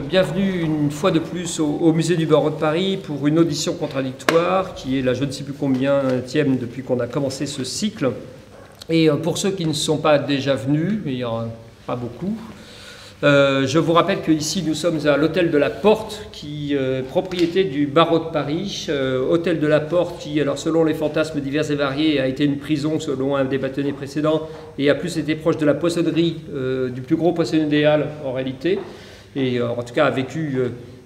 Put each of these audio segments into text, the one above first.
Bienvenue une fois de plus au Musée du Barreau de Paris pour une audition contradictoire qui est la je ne sais plus combienième depuis qu'on a commencé ce cycle. Et pour ceux qui ne sont pas déjà venus, il n'y en a pas beaucoup, je vous rappelle qu'ici nous sommes à l'Hôtel de la Porte, qui est propriété du Barreau de Paris. Hôtel de la Porte qui, alors selon les fantasmes divers et variés, a été une prison selon un des bâtonniers précédents et a plus été proche de la poissonnerie, du plus gros poissonnier des Halles en réalité. Et en tout cas a vécu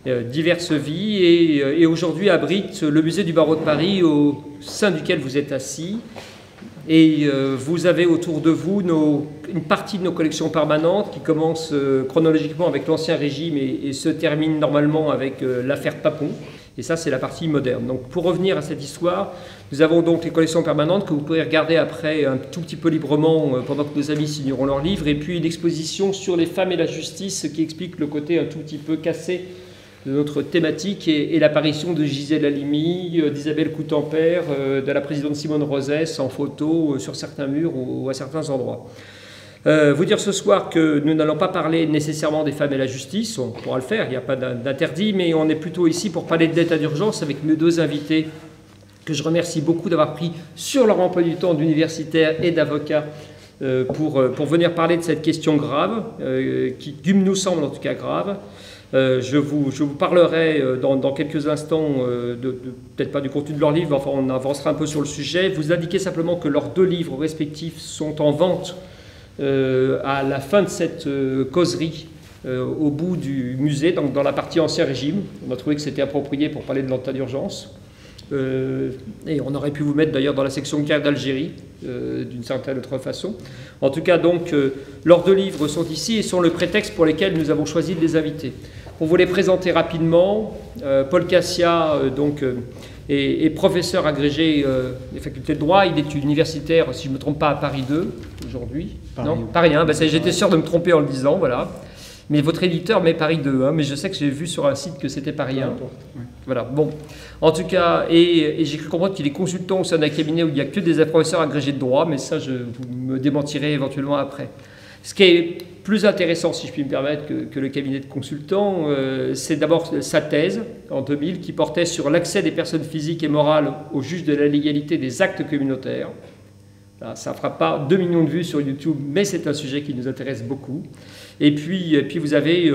diverses vies et aujourd'hui abrite le musée du Barreau de Paris au sein duquel vous êtes assis. Et vous avez autour de vous une partie de nos collections permanentes qui commence chronologiquement avec l'Ancien Régime et se termine normalement avec l'affaire Papon. Et ça, c'est la partie moderne. Donc pour revenir à cette histoire, nous avons donc les collections permanentes que vous pourrez regarder après un tout petit peu librement pendant que nos amis signeront leurs livres. Et puis une exposition sur les femmes et la justice qui explique le côté un tout petit peu cassé de notre thématique et l'apparition de Gisèle Halimi, d'Isabelle Coutempère, de la présidente Simone Rosès en photo sur certains murs ou à certains endroits. Vous dire ce soir que nous n'allons pas parler nécessairement des femmes et la justice, on pourra le faire, il n'y a pas d'interdit, mais on est plutôt ici pour parler de l'état d'urgence avec mes deux invités que je remercie beaucoup d'avoir pris sur leur emploi du temps d'universitaires et d'avocats pour venir parler de cette question grave, qui nous semble en tout cas grave. Je vous parlerai dans quelques instants, peut-être pas du contenu de leur livre, enfin on avancera un peu sur le sujet. Vous indiquez simplement que leurs deux livres respectifs sont en vente à la fin de cette causerie au bout du musée, donc dans la partie Ancien Régime. On a trouvé que c'était approprié pour parler de l'état d'urgence. Et on aurait pu vous mettre d'ailleurs dans la section guerre d'Algérie d'une certaine autre façon. En tout cas donc leurs deux livres sont ici et sont le prétexte pour lequel nous avons choisi de les inviter. Pour vous les présenter rapidement, Paul Cassia est professeur agrégé des facultés de droit. Il est universitaire, si je ne me trompe pas, à Paris 2 aujourd'hui. Non, Paris 1, j'étais sûr de me tromper en le disant, voilà. Mais votre éditeur met Paris 2, hein, mais je sais que j'ai vu sur un site que c'était Paris 1. Oui. Voilà, bon. En tout cas, et j'ai cru comprendre qu'il est consultant au sein d'un cabinet où il n'y a que des professeurs agrégés de droit, mais ça, vous me démentirez éventuellement après. Ce qui est plus intéressant, si je puis me permettre, que le cabinet de consultant, c'est d'abord sa thèse, en 2000, qui portait sur l'accès des personnes physiques et morales au juge de la légalité des actes communautaires. Là, ça ne fera pas 2 millions de vues sur YouTube, mais c'est un sujet qui nous intéresse beaucoup. Et puis vous avez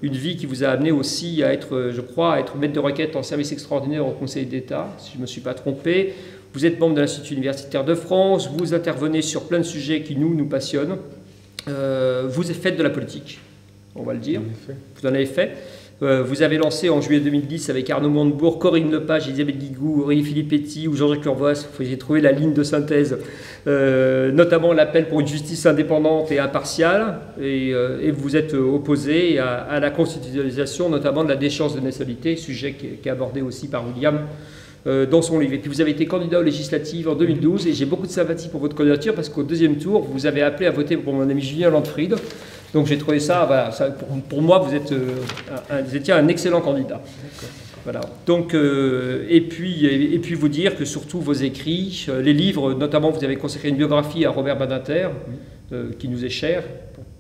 une vie qui vous a amené aussi à être, je crois, à être maître de requête en service extraordinaire au Conseil d'État, si je ne me suis pas trompé. Vous êtes membre de l'Institut universitaire de France, vous intervenez sur plein de sujets qui nous passionnent. Vous faites de la politique, on va le dire. Vous en avez fait. Vous avez lancé en juillet 2010 avec Arnaud Montebourg, Corinne Lepage, Elisabeth Guigou, Aurélie Filippetti ou Jean-Jacques Urvoas, il faut essayer de trouver la ligne de synthèse, notamment l'appel pour une justice indépendante et impartiale, et vous êtes opposé à la constitutionnalisation, notamment de la déchéance de nationalité, sujet qui est abordé aussi par William dans son livre. Et puis vous avez été candidat aux législatives en 2012, et j'ai beaucoup de sympathie pour votre candidature, parce qu'au deuxième tour, vous avez appelé à voter pour mon ami Julien Landfried. Donc j'ai trouvé ça, voilà, pour moi, vous étiez un excellent candidat. Voilà. Donc, et puis vous dire que surtout vos écrits, les livres, notamment vous avez consacré une biographie à Robert Badinter, qui nous est cher,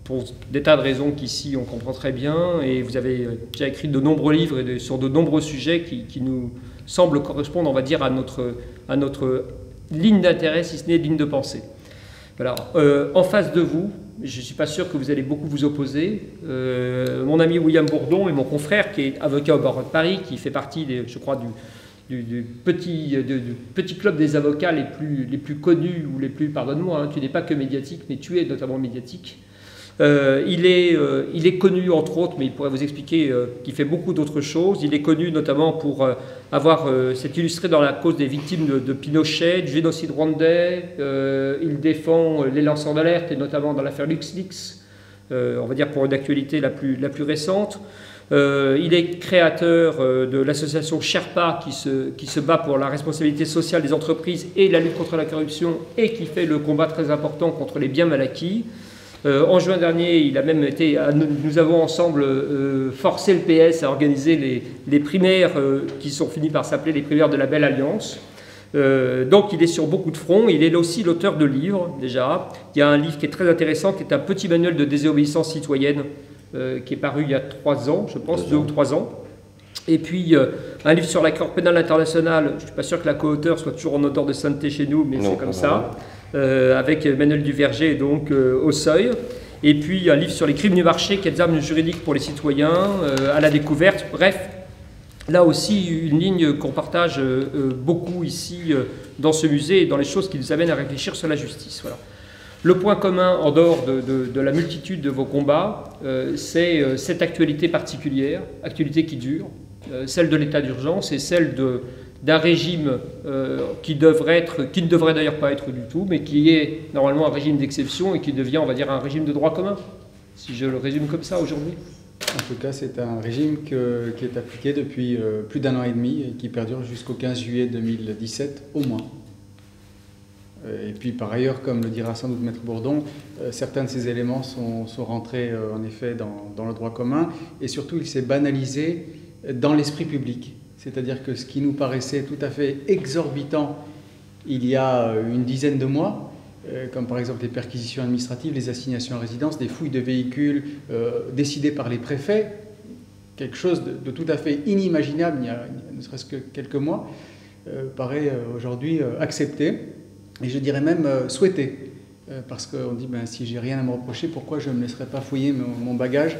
pour des tas de raisons qu'ici on comprend très bien, et vous avez déjà écrit de nombreux livres sur de nombreux sujets qui nous semblent correspondre, on va dire, à notre ligne d'intérêt, si ce n'est ligne de pensée. Voilà. En face de vous, je ne suis pas sûr que vous allez beaucoup vous opposer, mon ami William Bourdon et mon confrère qui est avocat au barreau de Paris, qui fait partie, je crois, du petit club des avocats les plus connus ou les plus, pardonne-moi, hein, tu n'es pas que médiatique, mais tu es notamment médiatique. Il est connu entre autres, mais il pourrait vous expliquer qu'il fait beaucoup d'autres choses. Il est connu notamment pour s'être illustré dans la cause des victimes de Pinochet, du génocide rwandais. Il défend les lanceurs d'alerte, et notamment dans l'affaire LuxLeaks, on va dire pour une actualité la plus récente. Il est créateur de l'association Sherpa qui se bat pour la responsabilité sociale des entreprises et la lutte contre la corruption, et qui fait le combat très important contre les biens mal acquis. En juin dernier, il a même nous avons ensemble forcé le PS à organiser les primaires qui sont finies par s'appeler les primaires de la Belle Alliance. Donc il est sur beaucoup de fronts. Il est aussi l'auteur de livres déjà. Il y a un livre qui est très intéressant, qui est un petit manuel de désobéissance citoyenne qui est paru il y a 3 ans, je pense, 2 ou 3 ans. Et puis, un livre sur la Cour pénale internationale, je ne suis pas sûr que la co-auteure soit toujours en odeur de sainteté chez nous, mais c'est comme ça, avec Emmanuel Duverger, donc au seuil. Et puis, un livre sur les crimes du marché, quelles armes juridiques pour les citoyens, à la découverte. Bref, là aussi, une ligne qu'on partage beaucoup ici dans ce musée et dans les choses qui nous amènent à réfléchir sur la justice. Voilà. Le point commun, en dehors de la multitude de vos combats, c'est cette actualité particulière, actualité qui dure, celle de l'état d'urgence et celle d'un régime qui ne devrait d'ailleurs pas être du tout, mais qui est normalement un régime d'exception et qui devient, on va dire, un régime de droit commun, si je le résume comme ça aujourd'hui. En tout cas, c'est un régime qui est appliqué depuis plus d'1 an et demi et qui perdure jusqu'au 15 juillet 2017 au moins. Et puis par ailleurs, comme le dira sans doute Maître Bourdon, certains de ces éléments sont rentrés en effet dans le droit commun et surtout il s'est banalisé dans l'esprit public. C'est-à-dire que ce qui nous paraissait tout à fait exorbitant il y a une dizaine de mois, comme par exemple les perquisitions administratives, les assignations à résidence, des fouilles de véhicules décidées par les préfets, quelque chose de tout à fait inimaginable il y a ne serait-ce que quelques mois, paraît aujourd'hui accepté. Et je dirais même souhaité, parce qu'on dit si j'ai rien à me reprocher, pourquoi je ne me laisserai pas fouiller mon bagage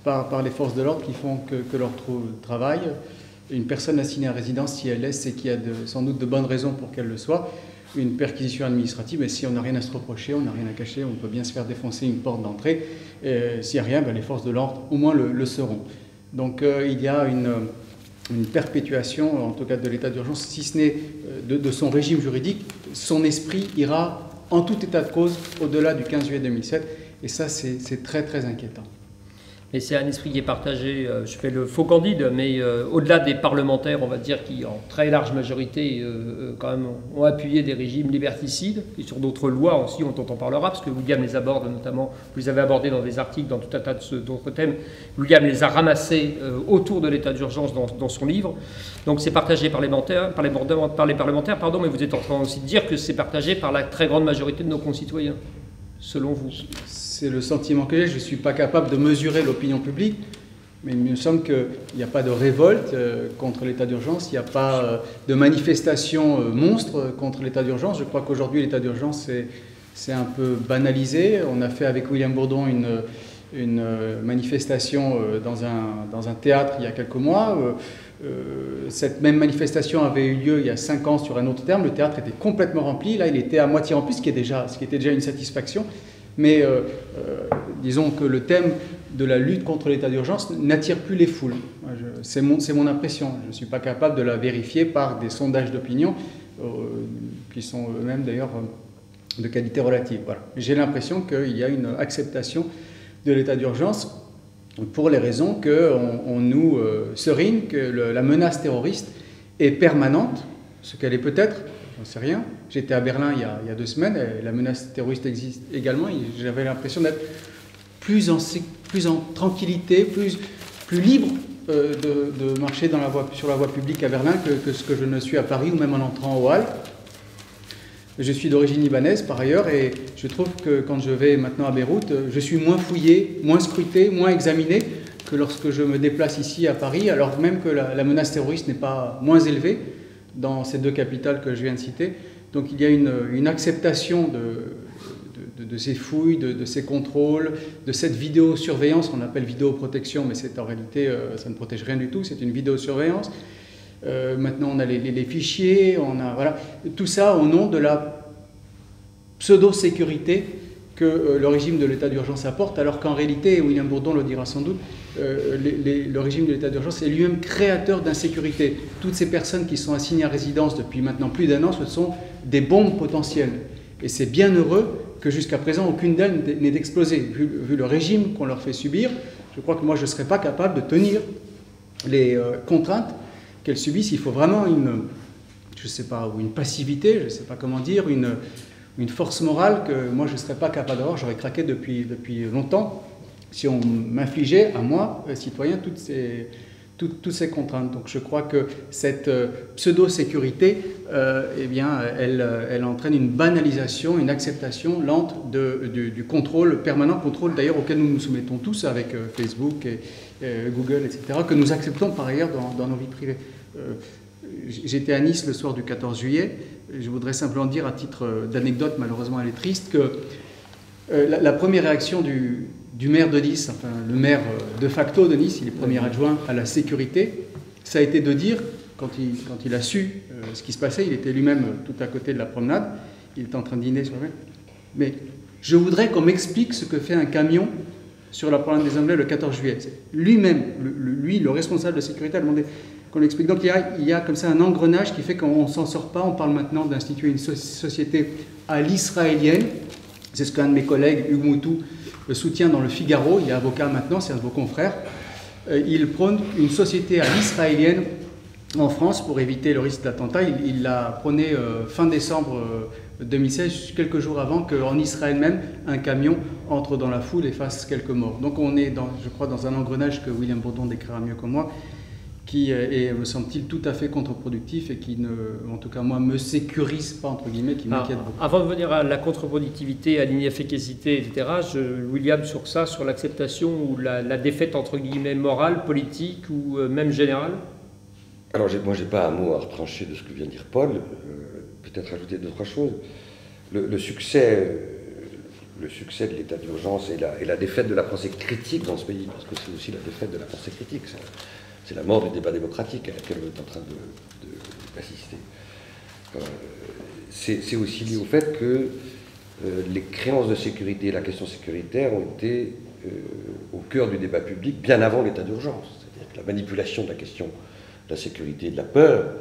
par les forces de l'ordre qui font que leur travail. Une personne assignée à résidence, si elle laisse, c'est qu'il y a sans doute de bonnes raisons pour qu'elle le soit. Une perquisition administrative, mais si on n'a rien à se reprocher, on n'a rien à cacher, on peut bien se faire défoncer une porte d'entrée. S'il n'y a rien, les forces de l'ordre au moins le seront. Donc il y a une perpétuation, en tout cas de l'état d'urgence, si ce n'est de son régime juridique. Son esprit ira en tout état de cause au-delà du 15 juillet 2007, et ça c'est très très inquiétant. Et c'est un esprit qui est partagé, je fais le faux candide, mais au-delà des parlementaires, on va dire, qui en très large majorité quand même ont appuyé des régimes liberticides, et sur d'autres lois aussi, on en parlera, parce que William les aborde notamment, vous les avez abordés dans des articles, dans tout un tas d'autres thèmes, William les a ramassés autour de l'état d'urgence dans son livre, donc c'est partagé par les parlementaires, pardon, mais vous êtes en train aussi de dire que c'est partagé par la très grande majorité de nos concitoyens, selon vous. C'est le sentiment que j'ai. Je ne suis pas capable de mesurer l'opinion publique, mais il me semble qu'il n'y a pas de révolte contre l'état d'urgence, il n'y a pas de manifestation monstre contre l'état d'urgence. Je crois qu'aujourd'hui, l'état d'urgence, c'est un peu banalisé. On a fait avec William Bourdon une manifestation dans un théâtre il y a quelques mois. Cette même manifestation avait eu lieu il y a 5 ans sur un autre terme. Le théâtre était complètement rempli. Là, il était à moitié rempli, ce qui était déjà une satisfaction. Mais disons que le thème de la lutte contre l'état d'urgence n'attire plus les foules. C'est mon impression. Je ne suis pas capable de la vérifier par des sondages d'opinion qui sont eux-mêmes d'ailleurs de qualité relative. Voilà. J'ai l'impression qu'il y a une acceptation de l'état d'urgence pour les raisons qu'on nous serine, que la menace terroriste est permanente, ce qu'elle est peut-être. J'en sais rien. J'étais à Berlin il y a 2 semaines, et la menace terroriste existe également. J'avais l'impression d'être plus en tranquillité, plus libre de marcher sur la voie publique à Berlin que ce que je ne suis à Paris ou même en entrant aux Halles. Je suis d'origine libanaise par ailleurs, et je trouve que quand je vais maintenant à Beyrouth, je suis moins fouillé, moins scruté, moins examiné que lorsque je me déplace ici à Paris, alors même que la menace terroriste n'est pas moins élevée dans ces 2 capitales que je viens de citer. Donc il y a une acceptation de ces fouilles, de ces contrôles, de cette vidéosurveillance qu'on appelle vidéoprotection, mais c'est en réalité, ça ne protège rien du tout, c'est une vidéosurveillance. Maintenant on a les fichiers, voilà, tout ça au nom de la pseudo-sécurité que le régime de l'état d'urgence apporte, alors qu'en réalité, William Bourdon le dira sans doute, le régime de l'état d'urgence est lui-même créateur d'insécurité. Toutes ces personnes qui sont assignées à résidence depuis maintenant plus d'1 an, ce sont des bombes potentielles. Et c'est bien heureux que jusqu'à présent, aucune d'elles n'ait explosé. Vu le régime qu'on leur fait subir, je crois que moi, je ne serais pas capable de tenir les contraintes qu'elles subissent. Il faut vraiment une passivité, je ne sais pas comment dire, une force morale que moi je ne serais pas capable d'avoir. J'aurais craqué depuis longtemps si on m'infligeait à moi, citoyen, toutes toutes ces contraintes. Donc je crois que cette pseudo-sécurité, eh bien, elle entraîne une banalisation, une acceptation lente du contrôle, permanent contrôle d'ailleurs auquel nous nous soumettons tous avec Facebook et Google, etc., que nous acceptons par ailleurs dans nos vies privées. J'étais à Nice le soir du 14 juillet. Je voudrais simplement dire, à titre d'anecdote, malheureusement elle est triste, que la première réaction du maire de Nice, enfin le maire de facto de Nice, il est premier adjoint à la sécurité, ça a été de dire, quand il a su ce qui se passait, il était lui-même tout à côté de la promenade, il était en train de dîner sur le... Mais je voudrais qu'on m'explique ce que fait un camion sur la promenade des Anglais le 14 juillet. Lui-même, le responsable de sécurité, a demandé qu'on l'explique. Donc il y a comme ça un engrenage qui fait qu'on ne s'en sort pas. On parle maintenant d'instituer une société à l'israélienne. C'est ce qu'un de mes collègues, Hugues Moutou, soutient dans le Figaro. Il est avocat maintenant, c'est un de vos confrères. Il prône une société à l'israélienne en France pour éviter le risque d'attentat. Il l'a prôné fin décembre 2016, quelques jours avant qu'en Israël même, un camion entre dans la foule et fasse quelques morts. Donc on est, je crois, dans un engrenage que William Bourdon décrira mieux que moi, qui est, me semble-t-il, tout à fait contre-productif et qui, en tout cas moi, me sécurise pas, entre guillemets, qui m'inquiète beaucoup. Avant de venir à la contre-productivité, à l'inefficacité, etc., William, sur ça, sur l'acceptation ou la défaite, entre guillemets, morale, politique ou même générale? Alors moi, je n'ai pas un mot à retrancher de ce que vient de dire Paul, peut-être ajouter deux, trois choses. Le succès de l'état d'urgence et la défaite de la pensée critique dans ce pays, parce que c'est aussi la défaite de la pensée critique, c'est la mort du débat démocratique à laquelle on est en train d'assister. C'est aussi lié au fait que les créances de sécurité et la question sécuritaire ont été au cœur du débat public bien avant l'état d'urgence. C'est-à-dire que la manipulation de la question de la sécurité et de la peur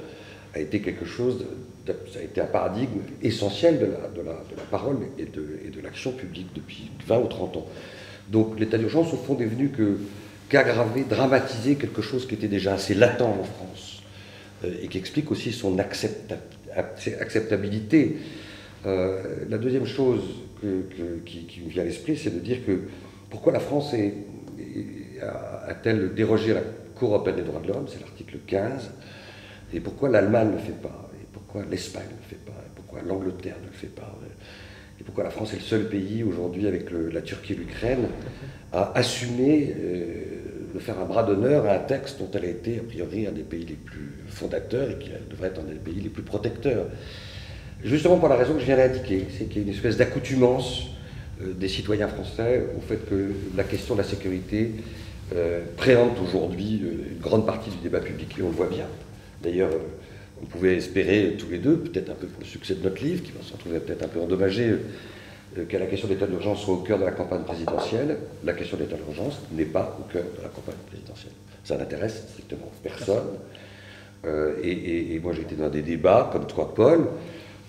a été quelque chose, ça a été un paradigme essentiel de la parole et de l'action publique depuis 20 ou 30 ans. Donc l'état d'urgence, au fond, n'est venu qu'aggraver, dramatiser quelque chose qui était déjà assez latent en France et qui explique aussi son acceptabilité. La deuxième chose qui me vient à l'esprit, c'est de dire que pourquoi la France a-t-elle dérogé à la Cour européenne des droits de l'homme, c'est l'article 15, et pourquoi l'Allemagne ne le fait pas, et pourquoi l'Espagne ne le fait pas, et pourquoi l'Angleterre ne le fait pas, et pourquoi la France est le seul pays aujourd'hui avec la Turquie et l'Ukraine à assumer de faire un bras d'honneur à un texte dont elle a été a priori un des pays les plus fondateurs et qui devrait être un des pays les plus protecteurs. Justement pour la raison que je viens d'indiquer, c'est qu'il y a une espèce d'accoutumance des citoyens français au fait que la question de la sécurité préempte aujourd'hui une grande partie du débat public, et on le voit bien. D'ailleurs, on pouvait espérer tous les deux, peut-être un peu pour le succès de notre livre, qui va se retrouver peut-être un peu endommagé, que la question de l'état d'urgence soit au cœur de la campagne présidentielle. La question de l'état d'urgence n'est pas au cœur de la campagne présidentielle. Ça n'intéresse strictement personne. Et moi, j'ai été dans des débats, comme toi, Paul,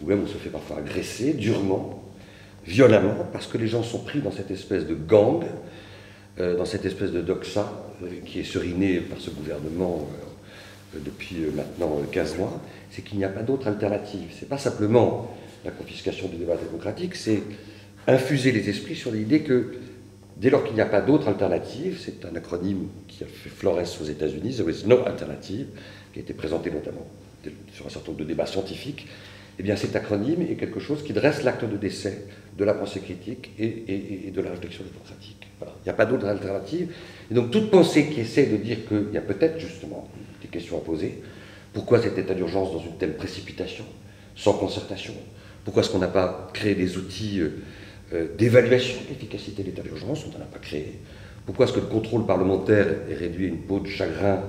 où même on se fait parfois agresser durement, violemment, parce que les gens sont pris dans cette espèce de gang, dans cette espèce de doxa qui est serinée par ce gouvernement depuis maintenant 15 mois, c'est qu'il n'y a pas d'autre alternative. C'est pas simplement la confiscation du débat démocratique, c'est infuser les esprits sur l'idée que dès lors qu'il n'y a pas d'autre alternative, c'est un acronyme qui a fait florès aux États-Unis, There is no alternative, qui a été présenté notamment sur un certain nombre de débats scientifiques. Eh bien, cet acronyme est quelque chose qui dresse l'acte de décès de la pensée critique et de la réflexion démocratique. Voilà. Il n'y a pas d'autre alternative. Et donc, toute pensée qui essaie de dire qu'il y a peut-être justement des questions à poser, pourquoi cet état d'urgence dans une telle précipitation, sans concertation? Pourquoi est-ce qu'on n'a pas créé des outils d'évaluation de l'efficacité de l'état d'urgence? On n'en a pas créé. Pourquoi est-ce que le contrôle parlementaire est réduit à une peau de chagrin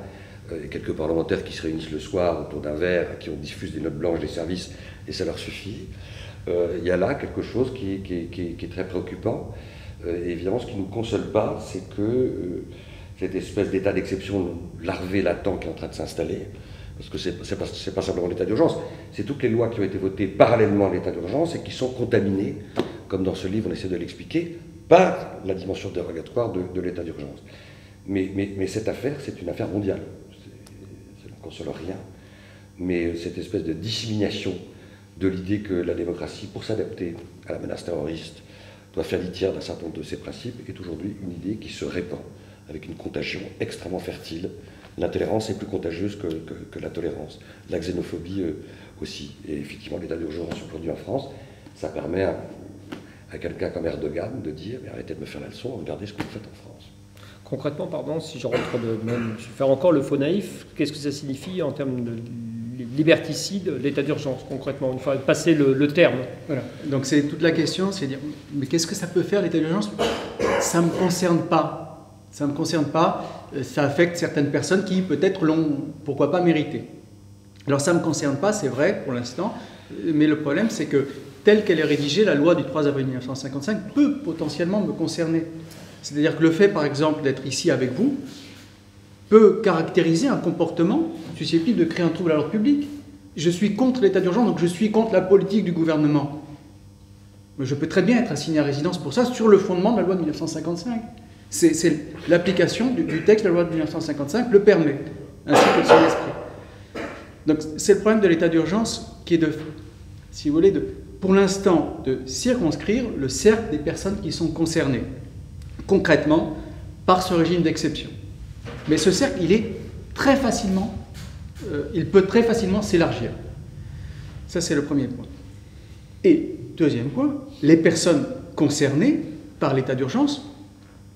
et quelques parlementaires qui se réunissent le soir autour d'un verre, à qui on diffuse des notes blanches des services, et ça leur suffit? Il y a là quelque chose qui est très préoccupant. Et évidemment, ce qui ne nous console pas, c'est que cette espèce d'état d'exception larvé, latent, qui est en train de s'installer, parce que c'est pas simplement l'état d'urgence, c'est toutes les lois qui ont été votées parallèlement à l'état d'urgence et qui sont contaminées, comme dans ce livre on essaie de l'expliquer, par la dimension dérogatoire de l'état d'urgence. Mais cette affaire, c'est une affaire mondiale. Ça ne console rien. Mais cette espèce de dissémination de l'idée que la démocratie, pour s'adapter à la menace terroriste, doit faire litière d'un certain nombre de ses principes, est aujourd'hui une idée qui se répand avec une contagion extrêmement fertile l'intolérance est plus contagieuse que la tolérance. La xénophobie aussi. Et effectivement, l'état d'urgence aujourd'hui en France, ça permet à quelqu'un comme Erdogan de dire « arrêtez de me faire la leçon, regardez ce que vous faites en France ». Concrètement, pardon, si je rentre je vais faire encore le faux naïf, qu'est-ce que ça signifie en termes de liberticide, l'état d'urgence, concrètement, une fois passé le terme? Voilà, donc c'est toute la question, c'est dire, mais qu'est-ce que ça peut faire l'état d'urgence? Ça ne me concerne pas. Ça ne me concerne pas, ça affecte certaines personnes qui peut-être l'ont, pourquoi pas, mérité. Alors ça ne me concerne pas, c'est vrai pour l'instant, mais le problème c'est que telle qu'elle est rédigée, la loi du 3 avril 1955 peut potentiellement me concerner. C'est-à-dire que le fait, par exemple, d'être ici avec vous peut caractériser un comportement susceptible de créer un trouble à l'ordre public. Je suis contre l'état d'urgence, donc je suis contre la politique du gouvernement. Mais je peux très bien être assigné à résidence pour ça sur le fondement de la loi de 1955. C'est l'application du texte de la loi de 1955 le permet, ainsi que son esprit. Donc c'est le problème de l'état d'urgence qui est de, si vous voulez, pour l'instant, de circonscrire le cercle des personnes qui sont concernées, concrètement, par ce régime d'exception. Mais ce cercle, il peut très facilement s'élargir. Ça, c'est le premier point. Et deuxième point, les personnes concernées par l'état d'urgence,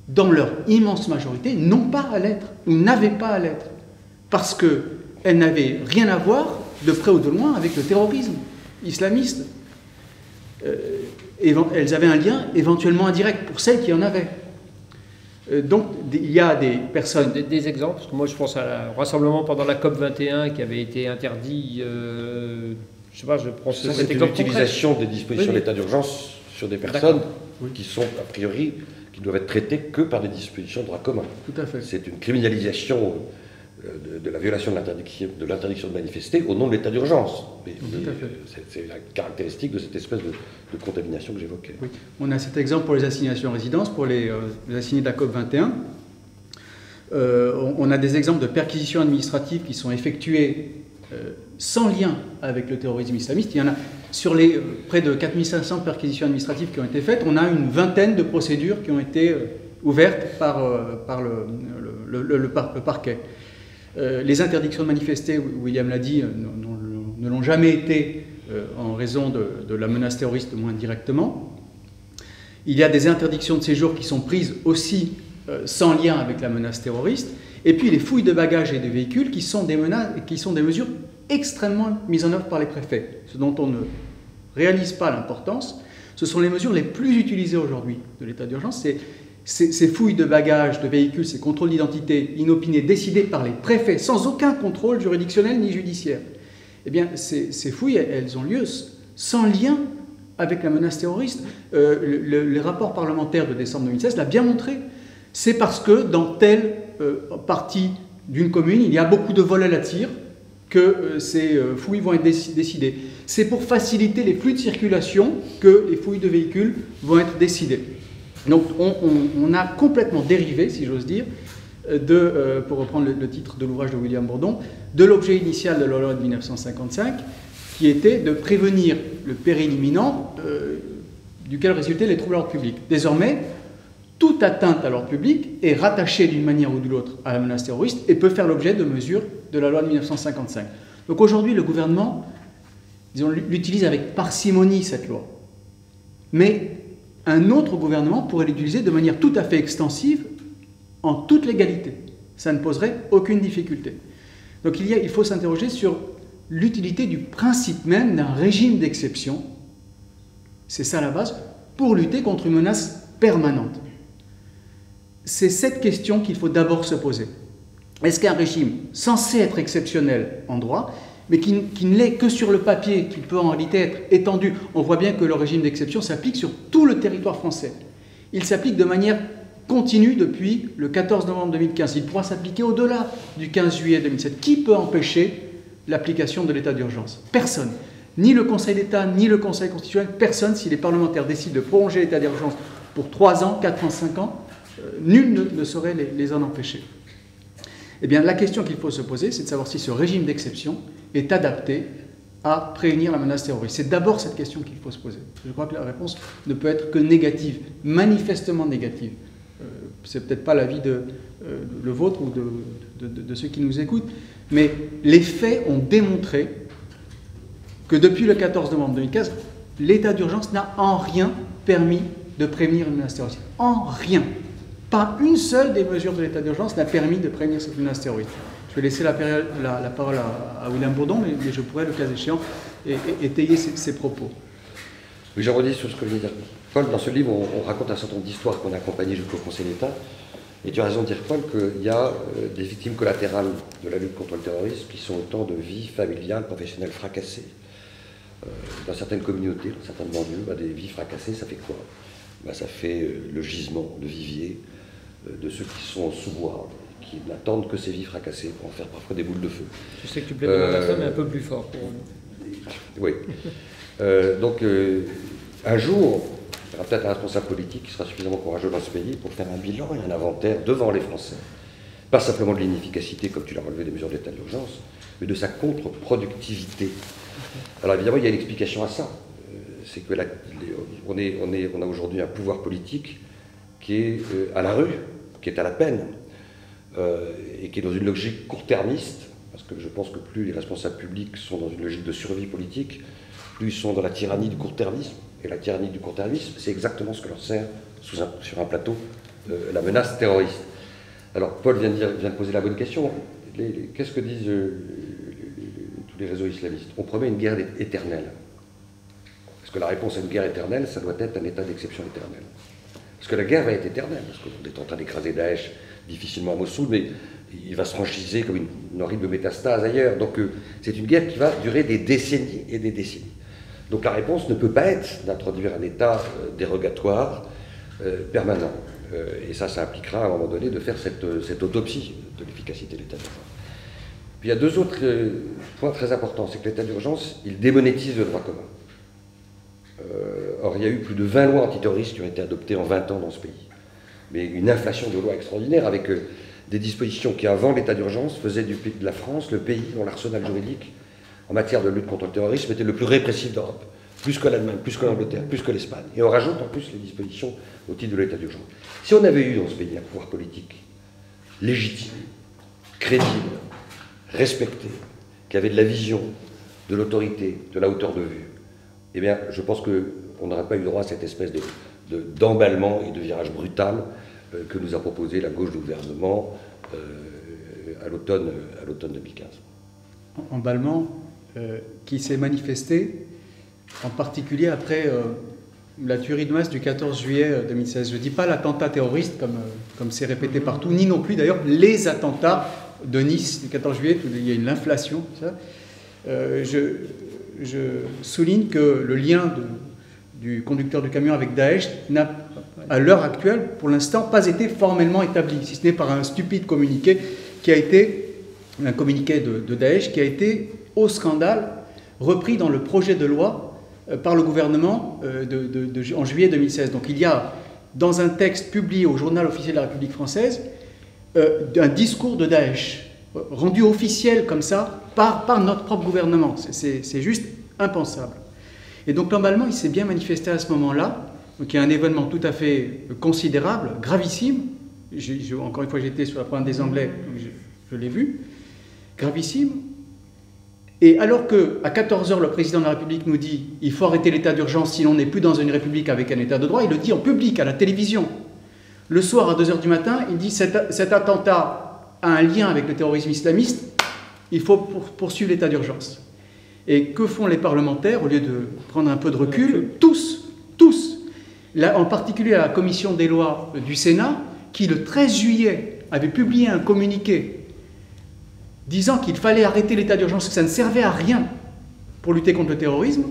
dans leur immense majorité, n'ont pas à l'être, ou n'avaient pas à l'être, parce qu'elles n'avaient rien à voir, de près ou de loin, avec le terrorisme islamiste. Elles avaient un lien éventuellement indirect, pour celles qui en avaient. Donc, il y a des personnes... Des exemples, parce que moi je pense à un rassemblement pendant la COP21 qui avait été interdit, je sais pas, je prends cet exemple. C'est l'utilisation des dispositions de l'état d'urgence sur des personnes qui sont, a priori, qui doivent être traitées que par des dispositions de droit commun. Tout à fait. C'est une criminalisation de la violation de l'interdiction de manifester au nom de l'état d'urgence. C'est la caractéristique de cette espèce de contamination que j'évoquais. Oui. On a cet exemple pour les assignations à résidence, pour les assignés de la COP21. On a des exemples de perquisitions administratives qui sont effectuées sans lien avec le terrorisme islamiste. Il y en a sur les près de 4500 perquisitions administratives qui ont été faites, on a une vingtaine de procédures qui ont été ouvertes par le parquet. Les interdictions de manifester, William l'a dit, ne l'ont jamais été en raison de la menace terroriste, moins directement. Il y a des interdictions de séjour qui sont prises aussi sans lien avec la menace terroriste. Et puis les fouilles de bagages et de véhicules qui sont des mesures extrêmement mises en œuvre par les préfets. Ce dont on ne réalise pas l'importance, ce sont les mesures les plus utilisées aujourd'hui de l'état d'urgence. Ces fouilles de bagages, de véhicules, ces contrôles d'identité inopinés décidés par les préfets sans aucun contrôle juridictionnel ni judiciaire. Eh bien, ces fouilles, elles ont lieu sans lien avec la menace terroriste. Les rapports parlementaires de décembre 2016 l'a bien montré. C'est parce que dans telle partie d'une commune, il y a beaucoup de vols à la tire que ces fouilles vont être décidées. C'est pour faciliter les flux de circulation que les fouilles de véhicules vont être décidées. Donc on a complètement dérivé, si j'ose dire, pour reprendre le titre de l'ouvrage de William Bourdon, de l'objet initial de la loi de 1955, qui était de prévenir le péril imminent duquel résultaient les troubles à l'ordre public. Désormais, toute atteinte à l'ordre public est rattachée d'une manière ou de l'autre à la menace terroriste et peut faire l'objet de mesures de la loi de 1955. Donc aujourd'hui, le gouvernement, disons, l'utilise avec parcimonie, cette loi. Mais un autre gouvernement pourrait l'utiliser de manière tout à fait extensive, en toute légalité. Ça ne poserait aucune difficulté. Donc il faut s'interroger sur l'utilité du principe même d'un régime d'exception, c'est ça la base, pour lutter contre une menace permanente. C'est cette question qu'il faut d'abord se poser. Est-ce qu'un régime censé être exceptionnel en droit, mais qui ne l'est que sur le papier, qui peut en réalité être étendu, on voit bien que le régime d'exception s'applique sur tout le territoire français. Il s'applique de manière continue depuis le 14 novembre 2015. Il pourra s'appliquer au-delà du 15 juillet 2007. Qui peut empêcher l'application de l'état d'urgence? Personne. Ni le Conseil d'État, ni le Conseil constitutionnel, personne. Si les parlementaires décident de prolonger l'état d'urgence pour 3 ans, 4 ans, 5 ans, nul ne saurait les en empêcher. Eh bien, la question qu'il faut se poser, c'est de savoir si ce régime d'exception est adapté à prévenir la menace terroriste. C'est d'abord cette question qu'il faut se poser. Je crois que la réponse ne peut être que négative, manifestement négative. C'est peut-être pas l'avis le vôtre ou de ceux qui nous écoutent, mais les faits ont démontré que depuis le 14 novembre 2015, l'état d'urgence n'a en rien permis de prévenir une menace terroriste. En rien. Pas une seule des mesures de l'état d'urgence n'a permis de prévenir cette menace terroriste. Je vais laisser la parole à William Bourdon, mais je pourrais, le cas échéant, étayer ses propos. Oui, je redis sur ce que vient de dire Paul. Dans ce livre, on raconte un certain nombre d'histoires qu'on a accompagnées jusqu'au Conseil d'État. Et tu as raison de dire, Paul, qu'il y a des victimes collatérales de la lutte contre le terrorisme qui sont autant de vies familiales, professionnelles fracassées. Dans certaines communautés, dans certaines banlieues, des vies fracassées, ça fait quoi? Ça fait le gisement, le vivier de ceux qui sont sous bois, qui n'attendent que ces vies fracassées pour en faire parfois des boules de feu. Je sais que tu plais pour la femme, mais un peu plus fort. Oui. Donc, un jour, il y aura peut-être un responsable politique qui sera suffisamment courageux dans ce pays pour faire un bilan et un inventaire devant les Français. Pas simplement de l'inefficacité, comme tu l'as relevé, des mesures d'état d'urgence, mais de sa contre-productivité. Alors évidemment, il y a une explication à ça. C'est que on a aujourd'hui un pouvoir politique qui est à la rue, qui est à la peine, et qui est dans une logique court-termiste, parce que je pense que plus les responsables publics sont dans une logique de survie politique, plus ils sont dans la tyrannie du court-termisme. Et la tyrannie du court-termisme, c'est exactement ce que leur sert sur un plateau la menace terroriste. Alors Paul vient de poser la bonne question. Qu'est-ce que disent tous les réseaux islamistes? On promet une guerre éternelle. Parce que la réponse à une guerre éternelle, ça doit être un état d'exception éternelle. Parce que la guerre va être éternelle, parce qu'on est en train d'écraser Daesh difficilement à Mossoul, mais il va se franchiser comme une horrible métastase ailleurs. Donc c'est une guerre qui va durer des décennies et des décennies. Donc la réponse ne peut pas être d'introduire un état dérogatoire permanent. Et ça impliquera à un moment donné de faire cette autopsie de l'efficacité de l'état d'urgence. Puis il y a deux autres points très importants. C'est que l'état d'urgence, il démonétise le droit commun. Or, il y a eu plus de 20 lois antiterroristes qui ont été adoptées en 20 ans dans ce pays. Mais une inflation de lois extraordinaire avec des dispositions qui, avant l'état d'urgence, faisaient de la France le pays dont l'arsenal juridique en matière de lutte contre le terrorisme était le plus répressif d'Europe. Plus que l'Allemagne, plus que l'Angleterre, plus que l'Espagne. Et on rajoute en plus les dispositions au titre de l'état d'urgence. Si on avait eu dans ce pays un pouvoir politique légitime, crédible, respecté, qui avait de la vision, de l'autorité, de la hauteur de vue, eh bien, je pense qu'on n'aurait pas eu droit à cette espèce d'emballement et de virage brutal que nous a proposé la gauche du gouvernement à l'automne 2015. Emballement qui s'est manifesté en particulier après la tuerie de masse du 14 juillet 2016. Je ne dis pas l'attentat terroriste comme c'est répété partout, ni non plus d'ailleurs les attentats de Nice du 14 juillet, où il y a une inflation. Je souligne que le lien du conducteur du camion avec Daesh n'a, à l'heure actuelle, pour l'instant, pas été formellement établi, si ce n'est par un stupide communiqué qui a été, un communiqué de Daesh, qui a été, au scandale, repris dans le projet de loi par le gouvernement en juillet 2016. Donc il y a, dans un texte publié au journal officiel de la République française, un discours de Daesh, rendu officiel comme ça par notre propre gouvernement. C'est juste impensable. Et donc l'emballement, il s'est bien manifesté à ce moment-là. Donc il y a un événement tout à fait considérable, gravissime. Encore une fois, j'étais sur la pointe des Anglais, donc je l'ai vu. Gravissime. Et alors qu'à 14h, le président de la République nous dit « il faut arrêter l'état d'urgence, sinon on n'est plus dans une république avec un état de droit », il le dit en public, à la télévision. Le soir, à 2h du matin, il dit « cet attentat a un lien avec le terrorisme islamiste, il faut poursuivre l'état d'urgence ». Et que font les parlementaires, au lieu de prendre un peu de recul? Tous, là, en particulier à la commission des lois du Sénat, qui le 13 juillet avait publié un communiqué disant qu'il fallait arrêter l'état d'urgence, que ça ne servait à rien pour lutter contre le terrorisme,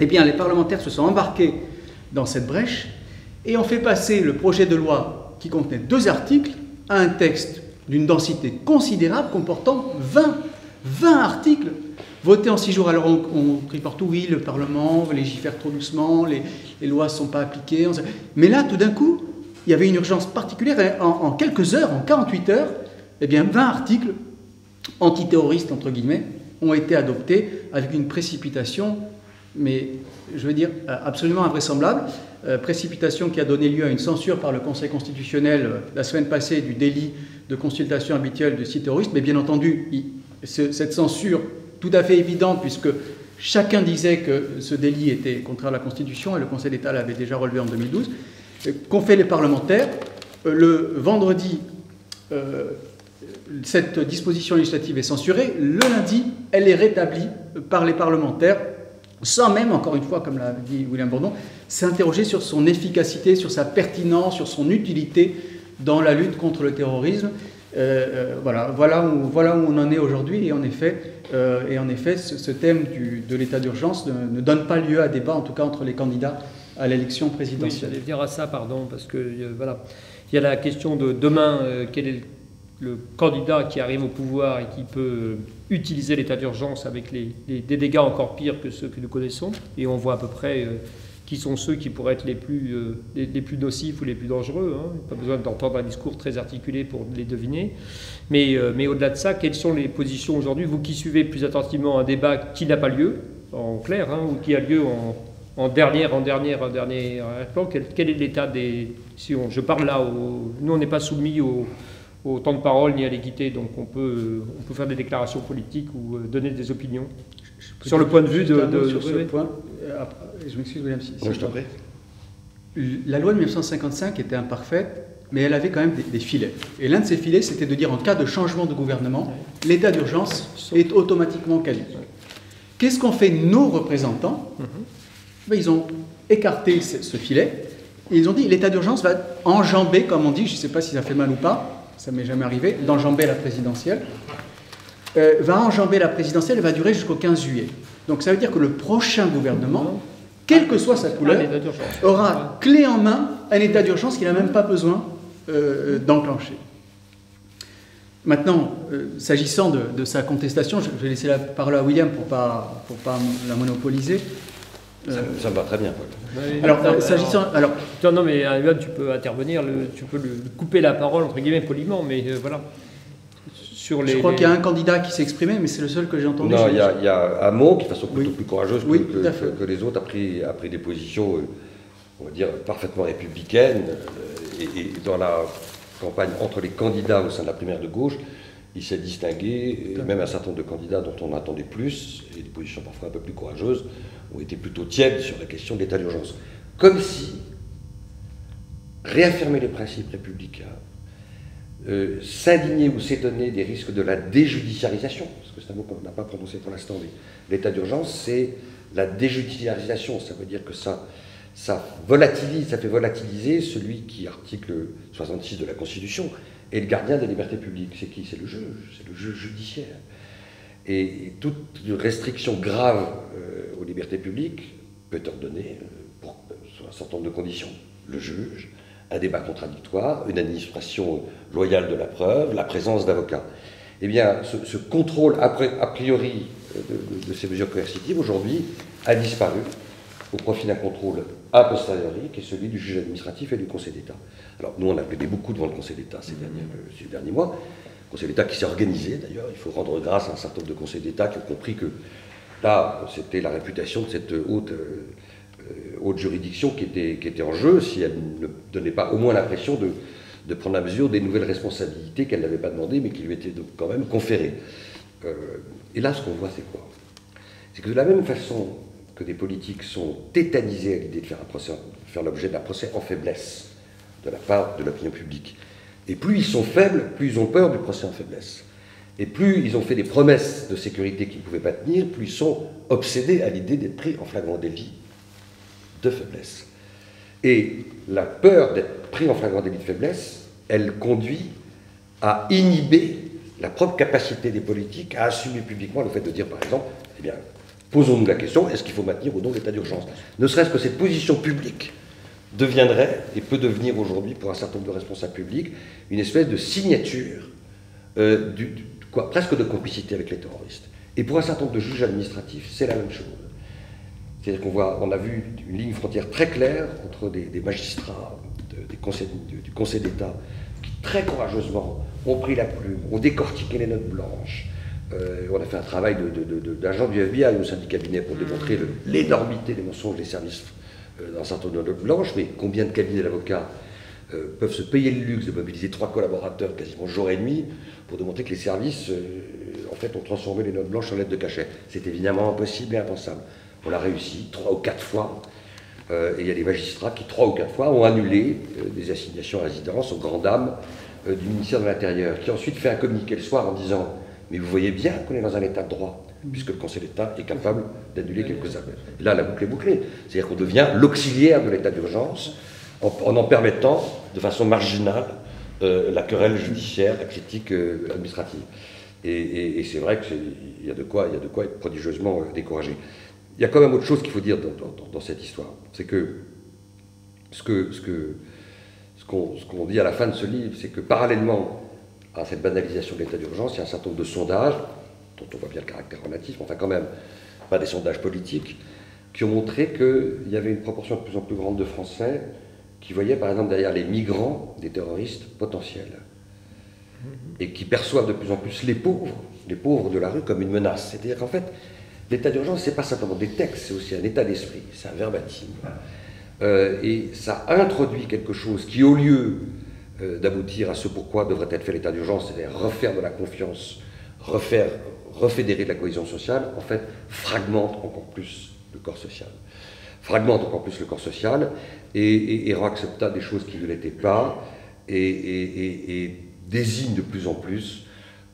eh bien les parlementaires se sont embarqués dans cette brèche et ont fait passer le projet de loi qui contenait 2 articles à un texte d'une densité considérable comportant 20 articles votés en 6 jours. Alors on crie partout, oui, le Parlement légifère trop doucement, les lois ne sont pas appliquées. Mais là, tout d'un coup, il y avait une urgence particulière et en quelques heures, en 48 heures, eh bien 20 articles antiterroristes, entre guillemets, ont été adoptés avec une précipitation mais je veux dire absolument invraisemblable. Précipitation qui a donné lieu à une censure par le Conseil constitutionnel la semaine passée du délit de consultation habituelle de sites terroristes, mais bien entendu, cette censure tout à fait évidente, puisque chacun disait que ce délit était contraire à la Constitution, et le Conseil d'État l'avait déjà relevé en 2012, qu'ont fait les parlementaires. Le vendredi, cette disposition législative est censurée. Le lundi, elle est rétablie par les parlementaires, sans même, encore une fois, comme l'a dit William Bourdon, s'interroger sur son efficacité, sur sa pertinence, sur son utilité dans la lutte contre le terrorisme. Voilà où on en est aujourd'hui. Et en effet, ce thème de l'état d'urgence ne donne pas lieu à débat, en tout cas entre les candidats à l'élection présidentielle. Oui, j'allais venir à ça, pardon, parce que voilà, il y a la question de demain, quel est le candidat qui arrive au pouvoir et qui peut utiliser l'état d'urgence avec des dégâts encore pires que ceux que nous connaissons. Et on voit à peu près qui sont ceux qui pourraient être les plus nocifs ou les plus dangereux. Hein. Pas besoin d'entendre un discours très articulé pour les deviner. Mais au-delà de ça, quelles sont les positions aujourd'hui? Vous qui suivez plus attentivement un débat qui n'a pas lieu, en clair, hein, ou qui a lieu en dernier plan, quel est l'état des... je parle là, nous on n'est pas soumis au temps de parole ni à l'équité, donc on peut faire des déclarations politiques ou donner des opinions. Sur le point de vue sur ce point, je m'excuse William, si je t'en prie. La loi de 1955 était imparfaite, mais elle avait quand même des filets. Et l'un de ces filets, c'était de dire en cas de changement de gouvernement, l'état d'urgence est automatiquement caduc. Qu'est-ce qu'ont fait nos représentants? Ils ont écarté ce filet, et ils ont dit l'état d'urgence va enjamber, comme on dit, je ne sais pas si ça fait mal ou pas, ça ne m'est jamais arrivé, d'enjamber la présidentielle, va enjamber la présidentielle et va durer jusqu'au 15 juillet. Donc ça veut dire que le prochain gouvernement, quelle que soit sa couleur, aura clé en main un état d'urgence qu'il n'a même pas besoin d'enclencher. Maintenant, s'agissant de sa contestation, je vais laisser la parole à William pour pas la monopoliser. Ça me va très bien, Paul. Alors, s'agissant... Non, mais tu peux intervenir, tu peux lui couper la parole, entre guillemets, poliment, mais voilà. Je crois qu'il y a un candidat qui s'est exprimé, mais c'est le seul que j'ai entendu. Non, il y a Hamon, qui de façon plutôt plus courageuse que les autres, a pris des positions, on va dire, parfaitement républicaines. Et dans la campagne entre les candidats au sein de la primaire de gauche, il s'est distingué, et même un certain nombre de candidats dont on attendait plus, et des positions parfois un peu plus courageuses, ont été plutôt tièdes sur la question de l'état d'urgence. Comme si réaffirmer les principes républicains, s'indigner ou s'étonner des risques de la déjudiciarisation, parce que c'est un mot qu'on n'a pas prononcé pour l'instant, mais l'état d'urgence, c'est la déjudiciarisation. Ça veut dire que ça fait volatiliser celui qui, article 66 de la Constitution, est le gardien des libertés publiques. C'est qui? C'est le juge judiciaire. Et toute restriction grave aux libertés publiques peut ordonner, sur un certain nombre de conditions, le juge, un débat contradictoire, une administration loyale de la preuve, la présence d'avocats. Eh bien, ce contrôle a priori de ces mesures coercitives, aujourd'hui, a disparu au profit d'un contrôle a posteriori, qui est celui du juge administratif et du Conseil d'État. Alors, nous, on a plaidé beaucoup devant le Conseil d'État ces derniers mois. Le Conseil d'État qui s'est organisé, d'ailleurs. Il faut rendre grâce à un certain nombre de conseils d'État qui ont compris que là, c'était la réputation de cette haute juridiction qui était en jeu, si elle ne donnait pas au moins l'impression de prendre la mesure des nouvelles responsabilités qu'elle n'avait pas demandées, mais qui lui étaient donc quand même conférées. Et là, ce qu'on voit, c'est quoi? C'est que de la même façon que des politiques sont tétanisés à l'idée de faire l'objet d'un procès en faiblesse de la part de l'opinion publique. Et plus ils sont faibles, plus ils ont peur du procès en faiblesse. Et plus ils ont fait des promesses de sécurité qu'ils ne pouvaient pas tenir, plus ils sont obsédés à l'idée d'être pris en flagrant délit de faiblesse. Et la peur d'être pris en flagrant délit de faiblesse, elle conduit à inhiber la propre capacité des politiques à assumer publiquement le fait de dire, par exemple, eh bien, posons-nous la question, est-ce qu'il faut maintenir ou non l'état d'urgence? Ne serait-ce que cette position publique deviendrait, et peut devenir aujourd'hui pour un certain nombre de responsables publics, une espèce de signature, presque de complicité avec les terroristes. Et pour un certain nombre de juges administratifs, c'est la même chose. C'est-à-dire on a vu une ligne frontière très claire entre des magistrats du Conseil d'État qui très courageusement ont pris la plume, ont décortiqué les notes blanches, On a fait un travail d'agent du FBI au sein du cabinet pour démontrer l'énormité des mensonges des services dans un certain nombre de blanches, mais combien de cabinets d'avocats peuvent se payer le luxe de mobiliser 3 collaborateurs quasiment jour et nuit pour démontrer que les services, en fait, ont transformé les notes blanches en lettres de cachet. C'est évidemment impossible et impensable. On l'a réussi 3 ou 4 fois. Et il y a des magistrats qui, 3 ou 4 fois, ont annulé des assignations à résidence aux grandes dames du ministère de l'Intérieur, qui ensuite fait un communiqué le soir en disant « Mais vous voyez bien qu'on est dans un état de droit, puisque le Conseil d'État est capable d'annuler quelques appels. » Et là, la boucle est bouclée. C'est-à-dire qu'on devient l'auxiliaire de l'état d'urgence en permettant, de façon marginale, la querelle judiciaire, la critique administrative. Et c'est vrai qu'il y a de quoi être prodigieusement découragé. Il y a quand même autre chose qu'il faut dire dans cette histoire. C'est que ce qu'on dit à la fin de ce livre, c'est que parallèlement à cette banalisation de l'état d'urgence, il y a un certain nombre de sondages, dont on voit bien le caractère relatif, enfin quand même pas des sondages politiques, qui ont montré qu'il y avait une proportion de plus en plus grande de Français qui voyaient par exemple derrière les migrants des terroristes potentiels, et qui perçoivent de plus en plus les pauvres de la rue comme une menace. C'est-à-dire qu'en fait, l'état d'urgence, c'est pas simplement des textes, c'est aussi un état d'esprit, c'est un verbatim. Et ça introduit quelque chose qui, au lieu d'aboutir à ce pourquoi devrait être fait l'état d'urgence, c'est-à-dire refaire de la confiance, refédérer de la cohésion sociale, en fait, fragmente encore plus le corps social. Fragmente encore plus le corps social et rend acceptable des choses qui ne l'étaient pas et désigne de plus en plus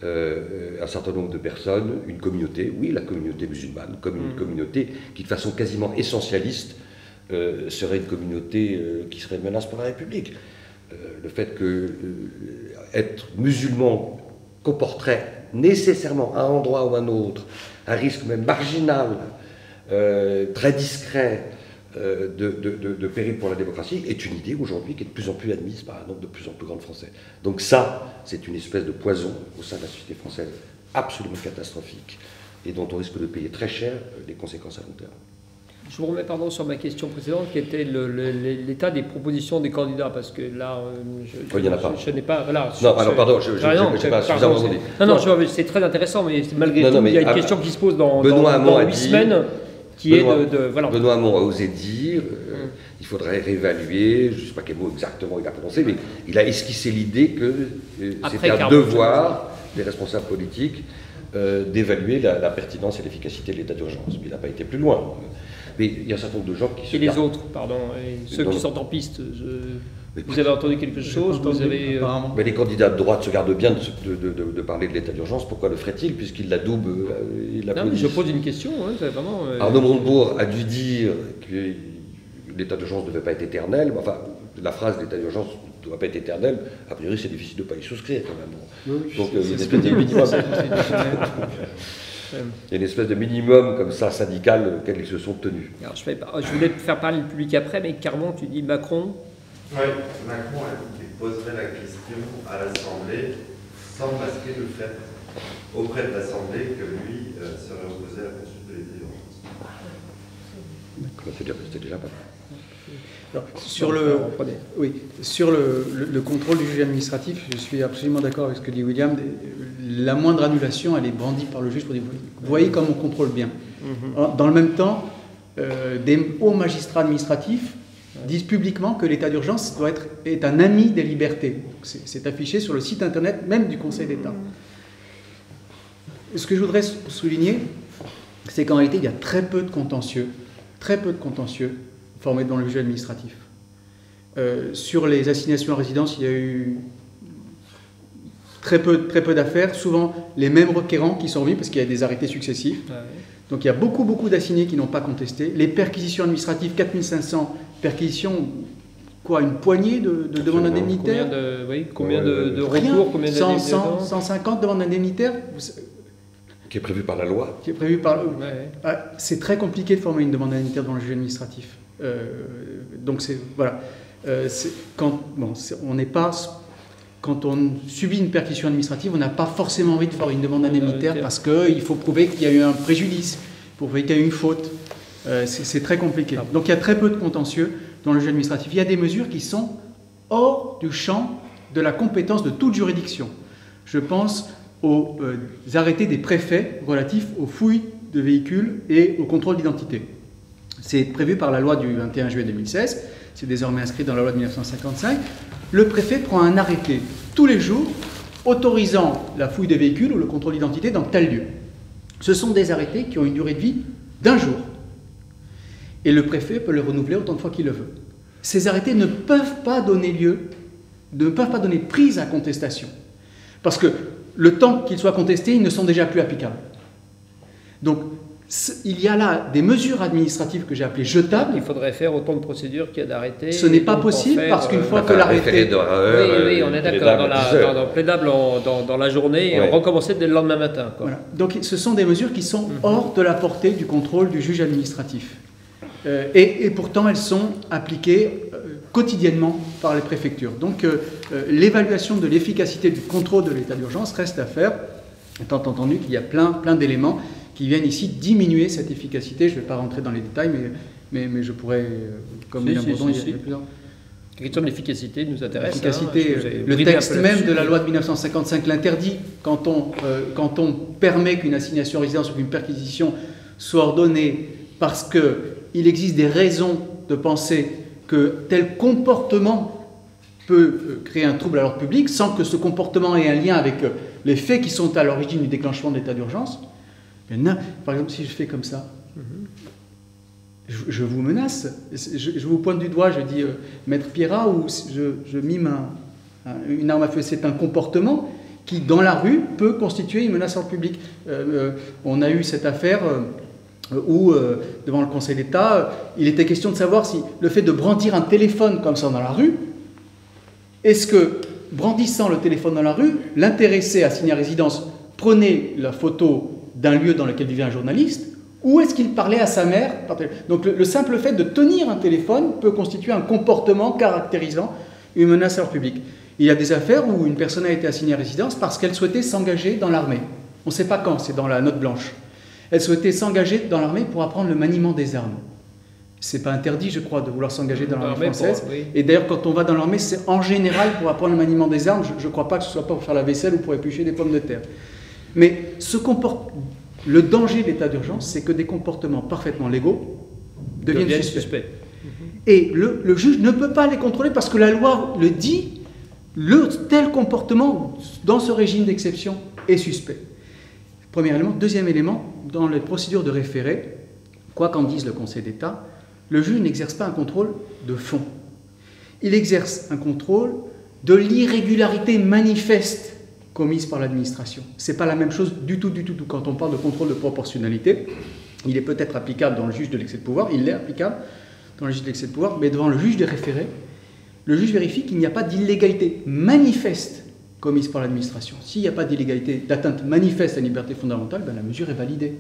un certain nombre de personnes, une communauté, oui, la communauté musulmane, comme une communauté qui, de façon quasiment essentialiste, serait une communauté qui serait une menace pour la République. Le fait que être musulman comporterait nécessairement à un endroit ou à un autre un risque même marginal, très discret, de péril pour la démocratie est une idée aujourd'hui qui est de plus en plus admise par un nombre de plus en plus grand de Français. Donc ça, c'est une espèce de poison au sein de la société française absolument catastrophique et dont on risque de payer très cher les conséquences à long terme. Je vous remets pardon sur ma question précédente qui était l'état des propositions des candidats parce que là il n'y en a pas. Je n'ai pas voilà. Non, alors pardon, je n'ai pas suffisamment entendu. Non, c'est très intéressant, mais malgré tout, il y a une question qui se pose dans 8 semaines. Benoît Hamon a osé dire il faudrait réévaluer, je ne sais pas quel mot exactement il a prononcé, mais il a esquissé l'idée que c'était un devoir des responsables politiques d'évaluer la pertinence et l'efficacité de l'état d'urgence. Mais il n'a pas été plus loin. Mais il y a un certain nombre de gens qui se... Et les autres, pardon, et ceux qui sont en piste, vous avez entendu quelque chose vous avez, Mais les candidats de droite se gardent bien de parler de l'état d'urgence. Pourquoi le ferait-il, puisqu'il l'adoube Non, mais je pose une question, c'est vraiment... Arnaud Montebourg a dû dire que l'état d'urgence ne devait pas être éternel. Enfin, la phrase l'état d'urgence ne doit pas être éternel, a priori c'est difficile de ne pas y souscrire quand même. Oui, donc il y a une espèce de minimum. Il y a une espèce de minimum comme ça syndical auquel ils se sont tenus. Alors, je voulais faire parler le public après, mais Carmon, tu dis Macron. Oui, Macron il poserait la question à l'Assemblée sans masquer le fait auprès de l'Assemblée que lui serait opposé à la poursuite de l'état d'urgence. C'est déjà pas mal. Alors, sur le contrôle du juge administratif, je suis absolument d'accord avec ce que dit William. La moindre annulation, elle est brandie par le juge pour dire vous voyez comme on contrôle bien. Dans le même temps, des hauts magistrats administratifs disent publiquement que l'état d'urgence est un ami des libertés. C'est affiché sur le site internet même du Conseil d'État. Ce que je voudrais souligner, c'est qu'en réalité, il y a très peu de contentieux formés dans le juge administratif. Sur les assignations à résidence, il y a eu très peu d'affaires, souvent les mêmes requérants qui sont revenus parce qu'il y a des arrêtés successifs. Ah oui. Donc il y a beaucoup d'assignés qui n'ont pas contesté. Les perquisitions administratives, 4500 perquisitions, quoi, une poignée de demandes indemnitaires. Combien de recours, combien 150 demandes indemnitaires. Qui est prévu par la loi. Qui est prévu par. C'est très compliqué de former une demande indemnitaire dans le juge administratif. Donc c'est voilà. Quand on subit une perquisition administrative, on n'a pas forcément envie de faire une demande indemnitaire parce qu'il faut prouver qu'il y a eu un préjudice, pour prouver qu'il y a eu une faute. C'est très compliqué. Donc il y a très peu de contentieux dans le juge administratif. Il y a des mesures qui sont hors du champ de la compétence de toute juridiction. Je pense aux arrêtés des préfets relatifs aux fouilles de véhicules et au contrôle d'identité. C'est prévu par la loi du 21 juillet 2016, c'est désormais inscrit dans la loi de 1955. Le préfet prend un arrêté tous les jours autorisant la fouille de véhicules ou le contrôle d'identité dans tel lieu. Ce sont des arrêtés qui ont une durée de vie d'1 jour. Et le préfet peut le renouveler autant de fois qu'il le veut. Ces arrêtés ne peuvent pas donner prise à contestation. Parce que le temps qu'ils soient contestés, ils ne sont déjà plus applicables. Donc, il y a là des mesures administratives que j'ai appelées jetables. Il faudrait faire autant de procédures qu'il y a d'arrêtés. Ce n'est pas possible parce qu'une fois que l'arrêté... Oui, on est d'accord, plaidable dans la journée et on recommençait dès le lendemain matin. Quoi. Voilà. Donc ce sont des mesures qui sont hors de la portée du contrôle du juge administratif. Et pourtant elles sont appliquées quotidiennement par les préfectures. Donc l'évaluation de l'efficacité du contrôle de l'état d'urgence reste à faire, étant entendu qu'il y a plein d'éléments qui viennent ici diminuer cette efficacité. Je ne vais pas rentrer dans les détails, mais je pourrais, comme William Bourdon, il y a plusieurs... La question de l'efficacité nous intéresse. L'efficacité, le texte même de la loi de 1955 l'interdit quand on permet qu'une assignation à résidence ou qu'une perquisition soit ordonnée parce qu'il existe des raisons de penser que tel comportement peut créer un trouble à l'ordre public sans que ce comportement ait un lien avec les faits qui sont à l'origine du déclenchement de l'état d'urgence. Par exemple, si je fais comme ça, je vous menace, je vous pointe du doigt, je dis Maître Pierrat, ou je mime une arme à feu. C'est un comportement qui, dans la rue, peut constituer une menace à l'ordre public. On a eu cette affaire où, devant le Conseil d'État, il était question de savoir si le fait de brandir un téléphone comme ça dans la rue, est-ce que, brandissant le téléphone dans la rue, l'intéressé assigné à résidence prenait la photo d'un lieu dans lequel vivait un journaliste, ou est-ce qu'il parlait à sa mère? Donc le simple fait de tenir un téléphone peut constituer un comportement caractérisant une menace à l'ordre public. Il y a des affaires où une personne a été assignée à résidence parce qu'elle souhaitait s'engager dans l'armée. On ne sait pas quand, c'est dans la note blanche. Elle souhaitait s'engager dans l'armée pour apprendre le maniement des armes. Ce n'est pas interdit, je crois, de vouloir s'engager dans l'armée française. Et d'ailleurs, quand on va dans l'armée, c'est en général pour apprendre le maniement des armes. Je ne crois pas que ce soit pas pour faire la vaisselle ou pour éplucher des pommes de terre. Mais le danger de l'état d'urgence, c'est que des comportements parfaitement légaux deviennent suspects. Et le juge ne peut pas les contrôler parce que la loi le dit, tel comportement dans ce régime d'exception est suspect. Premier élément. Deuxième élément, dans les procédures de référé, quoi qu'en dise le Conseil d'État, le juge n'exerce pas un contrôle de fond. Il exerce un contrôle de l'irrégularité manifeste commise par l'administration. Ce n'est pas la même chose du tout. Quand on parle de contrôle de proportionnalité, il est peut-être applicable dans le juge de l'excès de pouvoir, il l'est applicable dans le juge de l'excès de pouvoir, mais devant le juge des référés, le juge vérifie qu'il n'y a pas d'illégalité manifeste commise par l'administration. S'il n'y a pas d'illégalité, d'atteinte manifeste à la liberté fondamentale, la mesure est validée.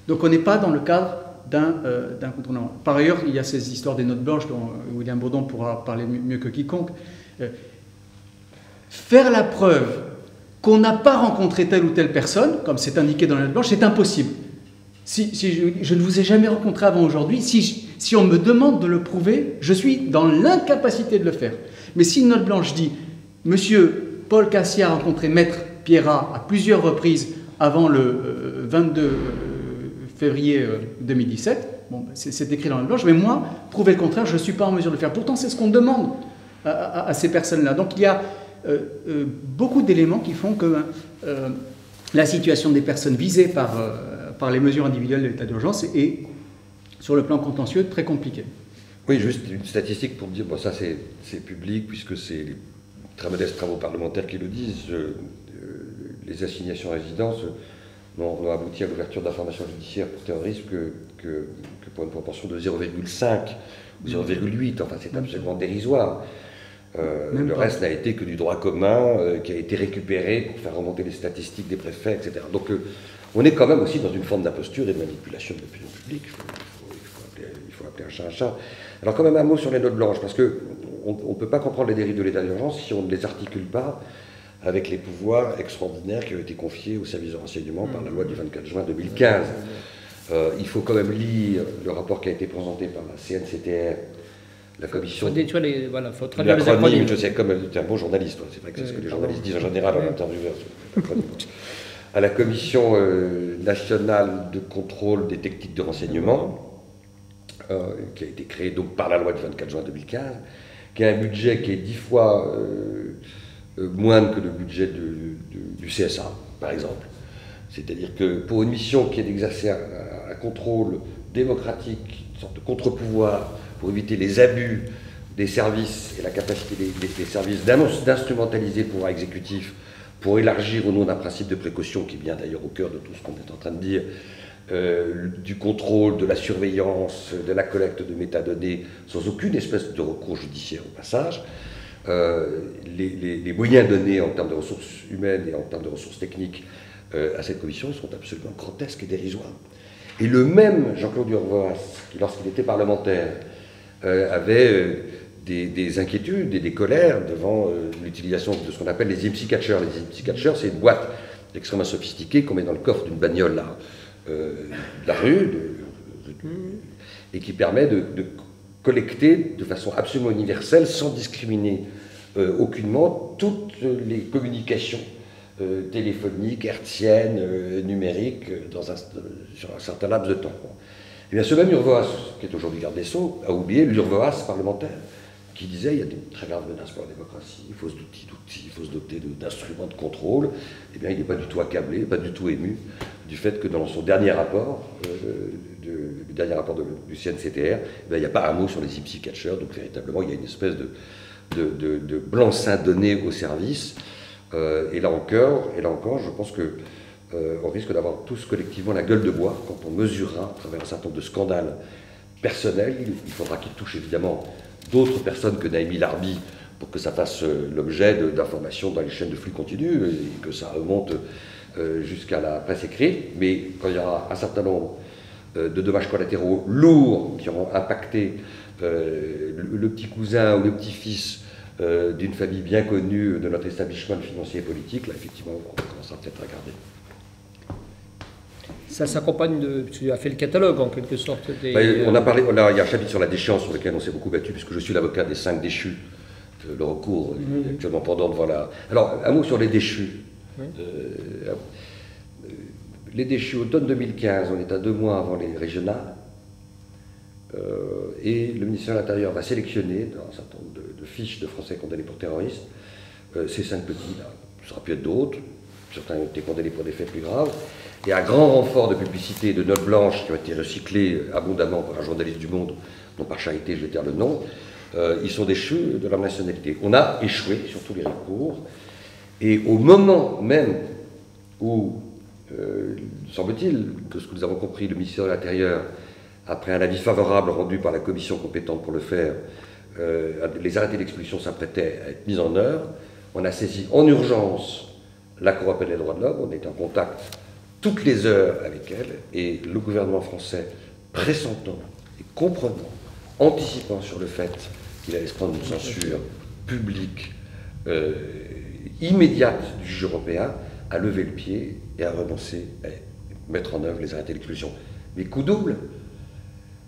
Donc on n'est pas dans le cadre d'un contrôle. Par ailleurs, il y a ces histoires des notes blanches dont William Bourdon pourra parler mieux que quiconque. Faire la preuve qu'on n'a pas rencontré telle ou telle personne, comme c'est indiqué dans la note blanche, c'est impossible. Si je ne vous ai jamais rencontré avant aujourd'hui, si on me demande de le prouver, je suis dans l'incapacité de le faire. Mais si une note blanche dit « Monsieur Paul Cassier a rencontré Maître Pierrat à plusieurs reprises avant le 22 février 2017 », c'est écrit dans la note blanche, mais moi, prouver le contraire, je ne suis pas en mesure de le faire. Pourtant, c'est ce qu'on demande à ces personnes-là. Donc il y a beaucoup d'éléments qui font que la situation des personnes visées par les mesures individuelles de l'état d'urgence est, sur le plan contentieux, très compliquée. Oui, juste une statistique pour dire, ça c'est public, puisque c'est les très modestes travaux parlementaires qui le disent, les assignations à résidence n'ont abouti à l'ouverture d'informations judiciaires pour terrorisme que pour une proportion de 0,5 ou 0,8, enfin c'est absolument dérisoire. Le reste n'a été que du droit commun qui a été récupéré pour faire remonter les statistiques des préfets, etc. Donc on est quand même aussi dans une forme d'imposture et de manipulation de l'opinion publique. Il faut appeler un chat un chat. Alors quand même un mot sur les notes blanches, parce qu'on ne peut pas comprendre les dérives de l'état d'urgence si on ne les articule pas avec les pouvoirs extraordinaires qui ont été confiés au service de renseignement par la loi du 24 juin 2015. Il faut quand même lire le rapport qui a été présenté par la CNCTR La commission. Faut détruire les. Voilà, faut traduire les L'acronyme, acronymes. je sais, comme tu es un bon journaliste, c'est vrai que c'est ce que les journalistes disent en général en intervieweur. À la Commission nationale de contrôle des techniques de renseignement, qui a été créée donc par la loi du 24 juin 2015, qui a un budget qui est 10 fois moindre que le budget du CSA, par exemple. C'est-à-dire que pour une mission qui est d'exercer un contrôle démocratique, une sorte de contre-pouvoir, pour éviter les abus des services et la capacité des services d'instrumentaliser le pouvoir exécutif pour élargir au nom d'un principe de précaution qui est bien d'ailleurs au cœur de tout ce qu'on est en train de dire, du contrôle, de la surveillance, de la collecte de métadonnées, sans aucune espèce de recours judiciaire au passage. Les moyens donnés en termes de ressources humaines et en termes de ressources techniques à cette commission sont absolument grotesques et dérisoires. Et le même Jean-Claude Urvoas, qui lorsqu'il était parlementaire, avait des inquiétudes et des colères devant l'utilisation de ce qu'on appelle les IMSI catchers. Les IMSI catchers, c'est une boîte extrêmement sophistiquée qu'on met dans le coffre d'une bagnole là, de la rue, et qui permet de collecter de façon absolument universelle, sans discriminer aucunement, toutes les communications téléphoniques, hertziennes, numériques, sur un certain laps de temps. Et bien ce même Urvoas, qui est aujourd'hui garde des Sceaux, a oublié l'Urvoas parlementaire, qui disait il y a des très graves menaces pour la démocratie, il faut se doter d'outils, il faut se doter d'instruments de contrôle. Eh bien il n'est pas du tout accablé, pas du tout ému du fait que dans son dernier rapport, le dernier rapport du CNCTR, eh bien, il n'y a pas un mot sur les IMSI catchers, donc véritablement il y a une espèce de blanc-seing donné au service. Et là encore, je pense qu'on risque d'avoir tous collectivement la gueule de bois quand on mesurera à travers un certain nombre de scandales personnels. Il faudra qu'il touche évidemment d'autres personnes que Naimi Larbi pour que ça fasse l'objet d'informations dans les chaînes de flux continu et que ça remonte jusqu'à la presse écrite. Mais quand il y aura un certain nombre de dommages collatéraux lourds qui auront impacté le petit cousin ou le petit-fils d'une famille bien connue de notre establishment financier et politique, là effectivement on commencera peut-être à regarder. Ça s'accompagne de... Tu as fait le catalogue en quelque sorte des... On a parlé, il y a un chapitre sur la déchéance sur lequel on s'est beaucoup battu, puisque je suis l'avocat des 5 déchus. Le recours est actuellement pendant devant la... Alors, un mot sur les déchus. Oui. Les déchus, automne 2015, on est à 2 mois avant les régionales, et le ministère de l'Intérieur va sélectionner dans un certain nombre de fiches de Français condamnés pour terrorisme ces 5 petits-là. Ça aurait pu être d'autres, certains ont été condamnés pour des faits plus graves. Et à grand renfort de publicité et de notes blanches qui ont été recyclées abondamment par un journaliste du Monde, dont par charité je vais taire le nom, ils sont déchus de leur nationalité. On a échoué sur tous les recours, et au moment même où, semble-t-il, de ce que nous avons compris, le ministère de l'Intérieur, après un avis favorable rendu par la commission compétente pour le faire, les arrêtés d'expulsion s'apprêtaient à être mis en œuvre, on a saisi en urgence la Cour européenne des droits de l'homme, on est en contact toutes les heures avec elle, et le gouvernement français, pressentant et comprenant, anticipant sur le fait qu'il allait se prendre une censure publique immédiate du juge européen, a levé le pied et a renoncé à mettre en œuvre les arrêtés d'expulsion. Mais coup double,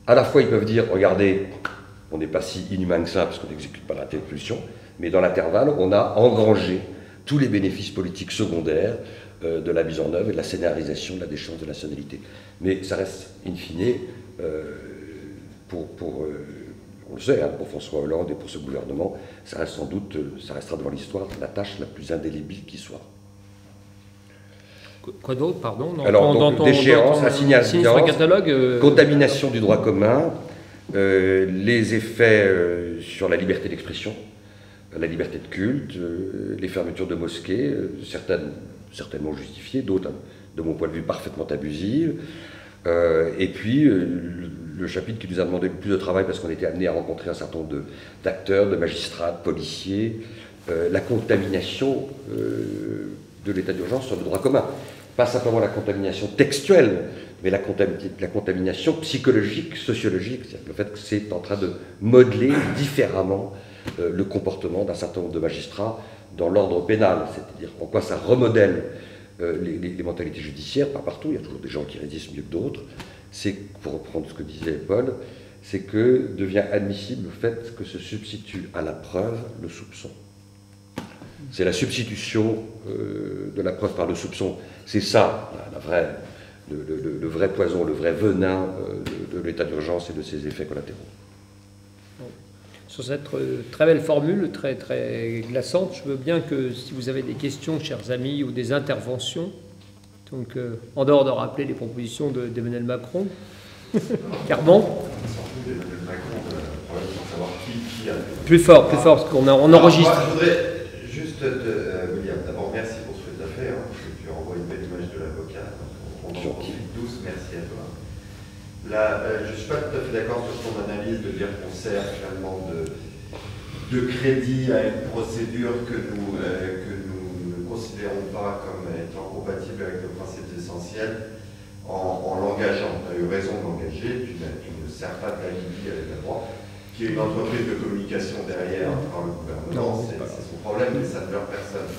à la fois ils peuvent dire, regardez, on n'est pas si inhumain que ça parce qu'on n'exécute pas l'arrêté d'expulsion, mais dans l'intervalle, on a engrangé tous les bénéfices politiques secondaires de la mise en œuvre et de la scénarisation de la déchéance de nationalité. Mais ça reste, in fine, on le sait, hein, pour François Hollande et pour ce gouvernement, ça reste sans doute, ça restera devant l'histoire la tâche la plus indélébile qui soit. Quoi d'autre, pardon? Alors, donc, déchéance, assignation, catalogue, contamination du droit commun, les effets sur la liberté d'expression, la liberté de culte, les fermetures de mosquées, certainement justifiées, d'autres, de mon point de vue, parfaitement abusives. Et puis, le chapitre qui nous a demandé le plus de travail, parce qu'on était amené à rencontrer un certain nombre d'acteurs, de magistrats, de policiers, la contamination de l'état d'urgence sur le droit commun. Pas simplement la contamination textuelle, mais la contamination psychologique, sociologique, c'est-à-dire le fait que c'est en train de modeler différemment le comportement d'un certain nombre de magistrats dans l'ordre pénal, c'est-à-dire en quoi ça remodèle les mentalités judiciaires, pas partout, il y a toujours des gens qui résistent mieux que d'autres. C'est, pour reprendre ce que disait Paul, c'est que devient admissible le fait que se substitue à la preuve le soupçon. C'est la substitution de la preuve par le soupçon. C'est ça, le vrai poison, le vrai venin de l'état d'urgence et de ses effets collatéraux. Sur cette très belle formule, très, très glaçante, je veux bien que si vous avez des questions, chers amis, ou des interventions, donc en dehors de rappeler les propositions d'Emmanuel Macron, Carbon. Surtout d'Emmanuel Macron, le problème pour savoir qui a... Plus fort, parce qu'on enregistre. Moi, je voudrais juste, William, d'abord merci pour ce que tu as fait, parce que tu renvoies une belle image de l'avocat. On en profite tous, merci à toi. Là, je ne suis pas tout à fait d'accord sur ton analyse de dire qu'on sert finalement de crédit à une procédure que nous ne considérons pas comme étant compatible avec nos principes essentiels en l'engageant. Tu as eu raison de l'engager, tu ne sers pas de la Libye avec la droite, qui est une entreprise de communication derrière par le gouvernement, c'est son problème, mais ça ne meurt personne.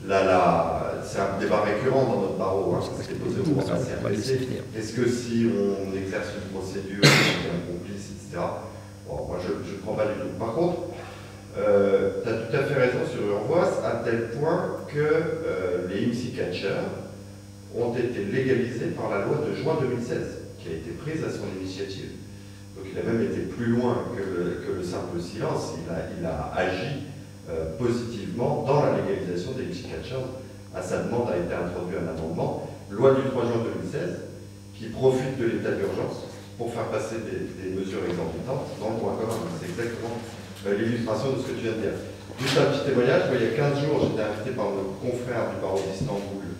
Là, c'est un débat récurrent dans notre barreau, hein, ça s'est posé au moment de la CRPC. Est-ce que si on exerce une procédure, on est un complice, etc. Bon, moi, je ne crois pas du tout. Par contre, tu as tout à fait raison sur Urvoas, à tel point que les IMSI catchers ont été légalisés par la loi de juin 2016, qui a été prise à son initiative. Donc il a même été plus loin que le simple silence, il a agi positivement dans la légalisation des IMSI catchers. À sa demande a été introduit un amendement, loi du 3 juin 2016, qui profite de l'état d'urgence pour faire passer des mesures exorbitantes dans le droit commun. C'est exactement l'illustration de ce que tu viens de dire. Juste un petit témoignage, il y a 15 jours, j'étais invité par nos confrères du barreau d'Istanbul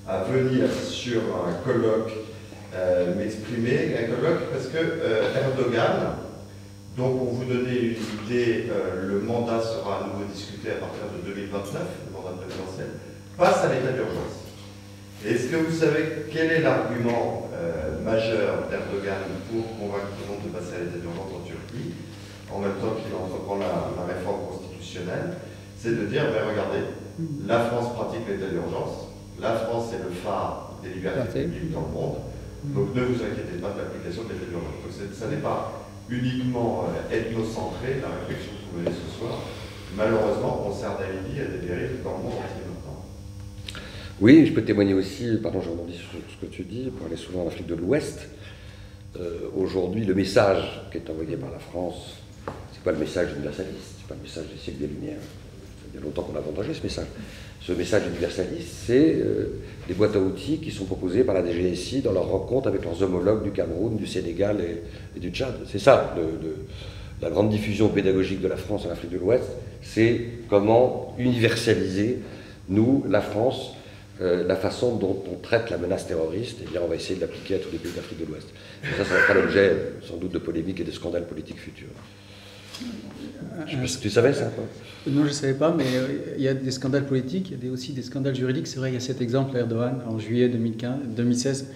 à venir sur un colloque m'exprimer, un colloque parce que Erdogan, donc pour vous donner une idée, le mandat sera à nouveau discuté à partir de 2029, le mandat présidentiel, passe à l'état d'urgence. Est-ce que vous savez quel est l'argument majeur d'Erdogan pour convaincre tout le monde de passer à l'état d'urgence en Turquie, en même temps qu'il entreprend la réforme constitutionnelle? C'est de dire, ben regardez, la France pratique l'état d'urgence, la France est le phare des libertés publiques dans le monde, donc ne vous inquiétez pas de l'application de l'état d'urgence. Donc ça n'est pas uniquement ethnocentré, la réflexion que vous menez ce soir. Malheureusement, on sert d'alibi à des dérives dans le monde entier maintenant. Oui, je peux témoigner aussi, pardon, je rebondis sur ce que tu dis, pour aller souvent en Afrique de l'Ouest. Aujourd'hui, le message qui est envoyé par la France, c'est pas le message universaliste, c'est pas le message des siècles des Lumières. Il y a longtemps qu'on a entendu ce message. Ce message universaliste, c'est des boîtes à outils qui sont proposées par la DGSI dans leurs rencontres avec leurs homologues du Cameroun, du Sénégal et du Tchad. C'est ça, la grande diffusion pédagogique de la France en Afrique de l'Ouest, c'est comment universaliser, nous, la France, la façon dont on traite la menace terroriste. Eh bien, on va essayer de l'appliquer à tous les pays d'Afrique de l'Ouest. Ça fera l'objet, sans doute, de polémiques et de scandales politiques futurs. Tu savais ça? Non, je ne savais pas, mais il y a des scandales politiques, il y a aussi des scandales juridiques. C'est vrai, il y a cet exemple, Erdogan, en juillet 2016,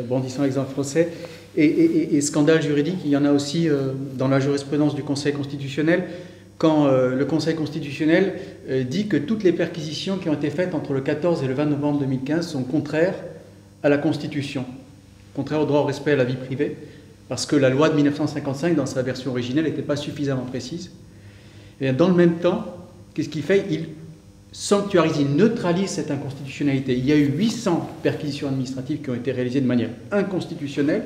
brandissant l'exemple français. Et scandale juridique, il y en a aussi dans la jurisprudence du Conseil constitutionnel, quand le Conseil constitutionnel dit que toutes les perquisitions qui ont été faites entre le 14 et le 20 novembre 2015 sont contraires à la Constitution, contraires au droit au respect à la vie privée, parce que la loi de 1955, dans sa version originelle, n'était pas suffisamment précise. Et dans le même temps, qu'est-ce qu'il fait? Il sanctuarise, il neutralise cette inconstitutionnalité. Il y a eu 800 perquisitions administratives qui ont été réalisées de manière inconstitutionnelle,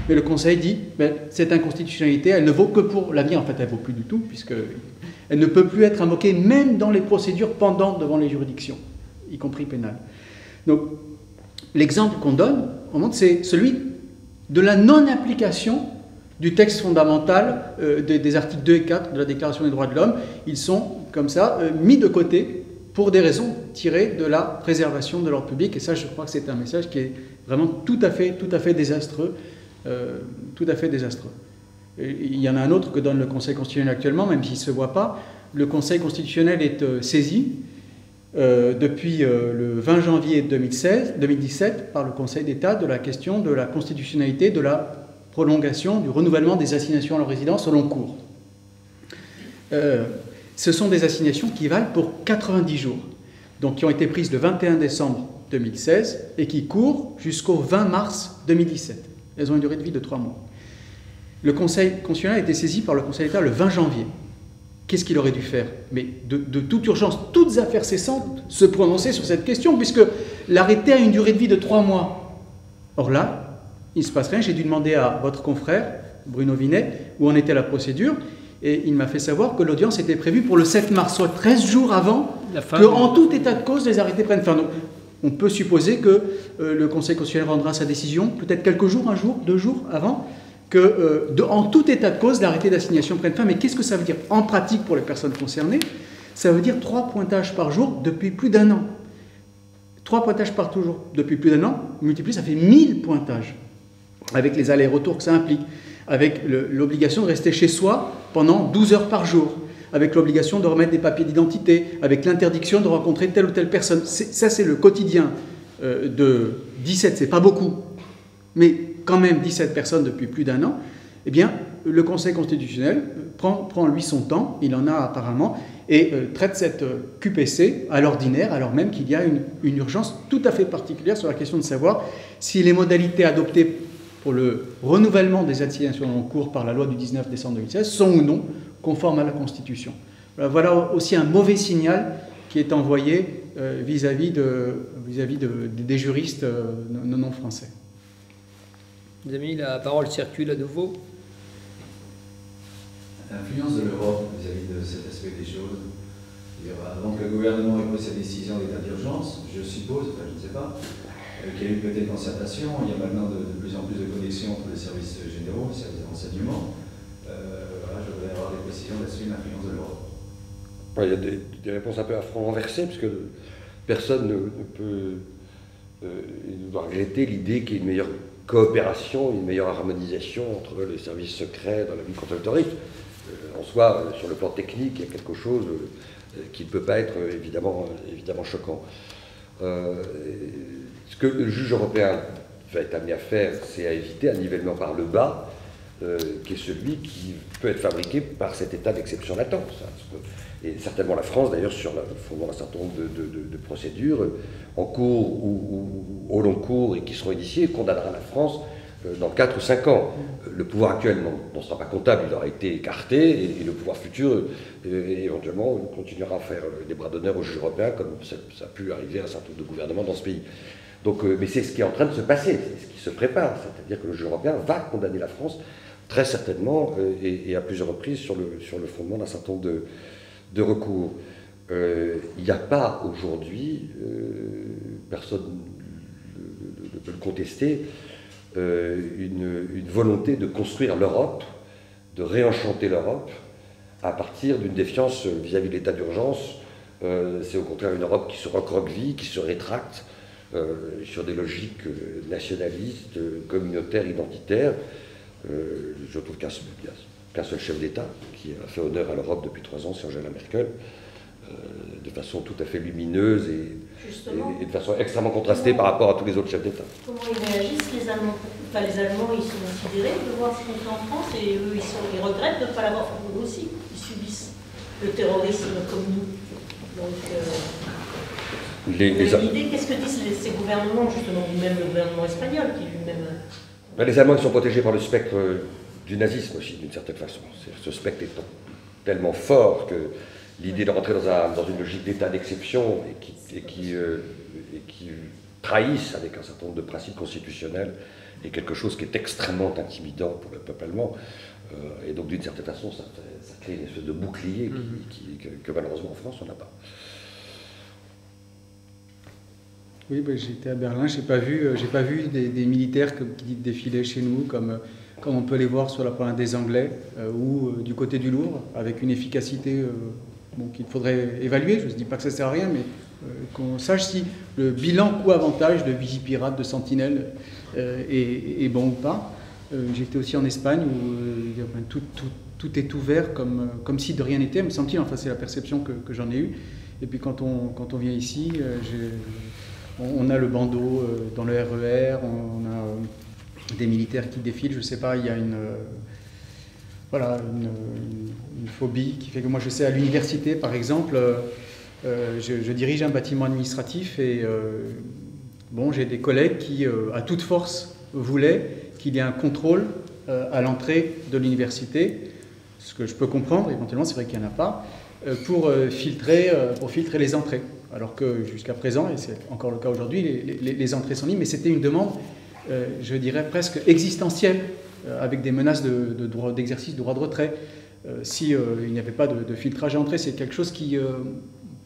mais le Conseil dit que cette inconstitutionnalité, elle ne vaut que pour l'avenir. En fait, elle ne vaut plus du tout, puisqu'elle ne peut plus être invoquée, même dans les procédures pendantes devant les juridictions, y compris pénales. Donc, l'exemple qu'on donne, c'est celui de la non-application du texte fondamental des articles 2 et 4 de la Déclaration des droits de l'homme. Ils sont, comme ça, mis de côté pour des raisons tirées de la préservation de l'ordre public. Et ça, je crois que c'est un message qui est vraiment tout à fait désastreux. Tout à fait désastreux. Et il y en a un autre que donne le Conseil constitutionnel actuellement, même s'il ne se voit pas. Le Conseil constitutionnel est saisi depuis le 20 janvier 2017 par le Conseil d'État de la question de la constitutionnalité de la prolongation du renouvellement des assignations à leur résidence au long cours. Ce sont des assignations qui valent pour 90 jours, donc qui ont été prises le 21 décembre 2016 et qui courent jusqu'au 20 mars 2017. Elles ont une durée de vie de 3 mois. Le Conseil constitutionnel a été saisi par le Conseil d'État le 20 janvier. Qu'est-ce qu'il aurait dû faire? Mais de toute urgence, toutes affaires cessantes, se prononcer sur cette question, puisque l'arrêté a une durée de vie de 3 mois. Or là, il ne se passe rien. J'ai dû demander à votre confrère, Bruno Vinet, où en était la procédure, et il m'a fait savoir que l'audience était prévue pour le 7 mars, soit 13 jours avant qu'en tout état de cause, les arrêtés prennent fin. Donc, on peut supposer que le Conseil constitutionnel rendra sa décision, peut-être quelques jours, 1 jour, 2 jours avant, que en tout état de cause, l'arrêté d'assignation prenne fin. Mais qu'est-ce que ça veut dire en pratique pour les personnes concernées? Ça veut dire 3 pointages par jour depuis plus d'1 an. 3 pointages par jour depuis plus d'1 an, multiplié, ça fait 1000 pointages, avec les allers-retours que ça implique, avec l'obligation de rester chez soi pendant 12 heures par jour, avec l'obligation de remettre des papiers d'identité, avec l'interdiction de rencontrer telle ou telle personne. Ça, c'est le quotidien de 17, c'est pas beaucoup, mais quand même 17 personnes depuis plus d'1 an. Eh bien, le Conseil constitutionnel prend lui son temps, il en a apparemment, et traite cette QPC à l'ordinaire, alors même qu'il y a une urgence tout à fait particulière sur la question de savoir si les modalités adoptées pour le renouvellement des assignations en cours par la loi du 19 décembre 2016 sont ou non conformes à la Constitution. Voilà aussi un mauvais signal qui est envoyé vis-à-vis des juristes non français. Les amis, la parole circule à nouveau. L'influence de l'Europe vis-à-vis de cet aspect des choses. Avant que le gouvernement ait pris sa décision d'état d'urgence, je suppose, enfin je ne sais pas, qu'il y a eu peut-être concertation. Il y a maintenant de plus en plus de connexions entre les services généraux, les services de renseignement. Voilà, je voudrais avoir des précisions là-dessus, l'influence de l'Europe. Ouais, il y a des réponses un peu à front renversé, puisque personne ne peut doit regretter l'idée qu'il y ait une meilleure coopération, une meilleure harmonisation entre les services secrets dans la lutte contre le terrorisme. En soi, sur le plan technique, il y a quelque chose qui ne peut pas être évidemment choquant. Ce que le juge européen va être amené à faire, c'est à éviter un nivellement par le bas, qui est celui qui peut être fabriqué par cet état d'exception latente. Et certainement la France, d'ailleurs, sur le fondement d'un certain nombre de procédures en cours ou au long cours et qui seront initiées, condamnera la France dans 4 ou 5 ans. Le pouvoir actuel n'en sera pas comptable, il aura été écarté, et le pouvoir futur, éventuellement, continuera à faire des bras d'honneur aux juges européens, comme ça a pu arriver à un certain nombre de gouvernements dans ce pays. Donc, mais c'est ce qui est en train de se passer, c'est ce qui se prépare, c'est-à-dire que le juge européen va condamner la France, très certainement, et à plusieurs reprises, sur le fondement d'un certain nombre de recours. Il n'y a pas aujourd'hui, personne ne peut le contester, une volonté de construire l'Europe, de réenchanter l'Europe à partir d'une défiance vis-à-vis de l'état d'urgence. C'est au contraire une Europe qui se recroqueville, qui se rétracte sur des logiques nationalistes, communautaires, identitaires. Je trouve qu'un seul chef d'État qui a fait honneur à l'Europe depuis 3 ans, c'est Angela Merkel, de façon tout à fait lumineuse et de façon extrêmement contrastée par rapport à tous les autres chefs d'État. Comment ils réagissent, les Allemands? Enfin, les Allemands, ils sont sidérés de voir ce qu'on fait en France, et eux, ils regrettent de ne pas l'avoir fait pour eux aussi. Ils subissent le terrorisme comme nous. Donc, l'idée, qu'est-ce que disent ces gouvernements, justement, ou même le gouvernement espagnol, qui lui-même... Les Allemands, ils sont protégés par le spectre du nazisme aussi, d'une certaine façon. Ce spectre est tellement fort que l'idée de rentrer dans une logique d'état d'exception et qui trahisse avec un certain nombre de principes constitutionnels est quelque chose qui est extrêmement intimidant pour le peuple allemand. Et donc, d'une certaine façon, ça crée une espèce de bouclier que malheureusement en France, on n'a pas. Oui, ben, j'étais à Berlin, j'ai pas vu des militaires qui défilaient chez nous comme on peut les voir sur la province des Anglais ou du côté du Louvre, avec une efficacité qu'il faudrait évaluer. Je ne dis pas que ça ne sert à rien, mais qu'on sache si le bilan coût-avantage de Vigipirate, de Sentinelle est bon ou pas. J'étais aussi en Espagne où tout est ouvert comme si de rien n'était, me semble-t-il. Enfin, c'est la perception que j'en ai eue. Et puis quand on vient ici, on a le bandeau dans le RER, on a des militaires qui défilent, je ne sais pas, il y a une phobie qui fait que moi je sais à l'université par exemple, je dirige un bâtiment administratif et j'ai des collègues qui à toute force voulaient qu'il y ait un contrôle à l'entrée de l'université, ce que je peux comprendre, éventuellement, c'est vrai qu'il n'y en a pas, pour filtrer les entrées. Alors que jusqu'à présent, et c'est encore le cas aujourd'hui, les entrées sont libres, mais c'était une demande, je dirais, presque existentielle, avec des menaces d'exercice de droit de retrait. Si il n'y avait pas de filtrage à l'entrée, c'est quelque chose qui,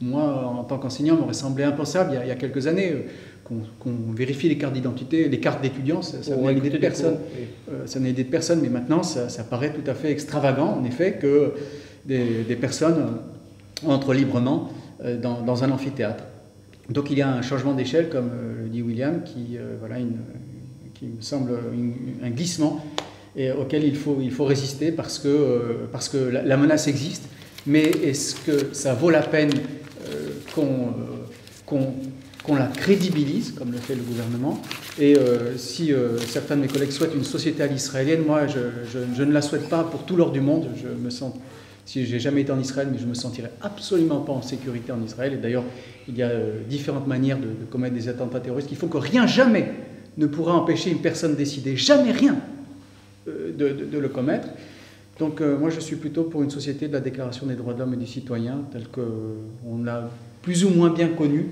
moi, en tant qu'enseignant, m'aurait semblé impensable il y a quelques années, qu'on vérifie les cartes d'identité, les cartes d'étudiants, ça n'a aidé de personne. Ça n'a aidé de personne, mais maintenant, ça paraît tout à fait extravagant, en effet, que des personnes entrent librement dans un amphithéâtre. Donc il y a un changement d'échelle, comme le dit William, qui me semble un glissement et auquel il faut résister parce que la menace existe. Mais est-ce que ça vaut la peine qu'on la crédibilise, comme le fait le gouvernement? Et si certains de mes collègues souhaitent une société à l'israélienne, moi je ne la souhaite pas pour tout l'or du monde. Je me sens, si j'ai jamais été en Israël, mais je me sentirais absolument pas en sécurité en Israël. Et d'ailleurs, il y a différentes manières de commettre des attentats terroristes qui font que rien, jamais ne pourra empêcher une personne décidée, jamais rien, de le commettre. Donc moi je suis plutôt pour une société de la Déclaration des droits de l'homme et du citoyen, telle qu'on l'a plus ou moins bien connue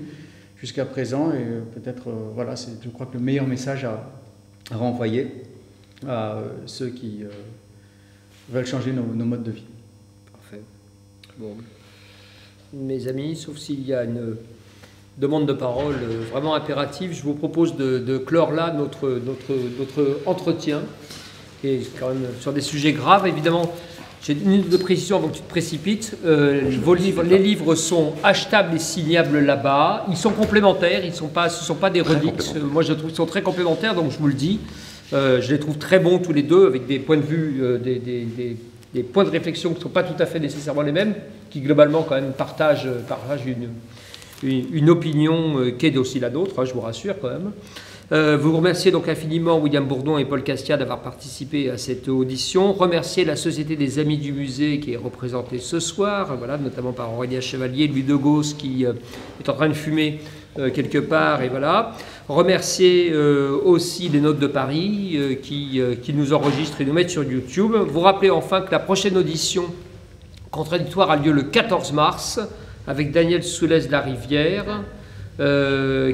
jusqu'à présent. Et peut-être, voilà, c'est, je crois que le meilleur message à renvoyer à ceux qui veulent changer nos modes de vie. Parfait. Bon. Mes amis, sauf s'il y a une demande de parole vraiment impérative, je vous propose de clore là notre entretien, qui est quand même sur des sujets graves. Évidemment, j'ai une minute de précision avant que tu te précipites. Les livres sont achetables et signables là-bas. Ils sont complémentaires, ce ne sont pas des redites. Moi, je trouve qu'ils sont très complémentaires, donc je vous le dis. Je les trouve très bons tous les deux, avec des points de vue, des points de réflexion qui ne sont pas tout à fait nécessairement les mêmes, qui globalement quand même partagent une opinion qui est aussi la nôtre, hein, je vous rassure quand même. Vous remerciez donc infiniment William Bourdon et Paul Castia d'avoir participé à cette audition. Remercier la Société des Amis du Musée qui est représentée ce soir, voilà, notamment par Aurélien Chevalier, Louis de Gauss qui est en train de fumer quelque part, et voilà. Remercier aussi les Notes de Paris qui nous enregistrent et nous mettent sur YouTube. Vous rappelez enfin que la prochaine audition contradictoire a lieu le 14 mars avec Daniel Soulez-Larivière,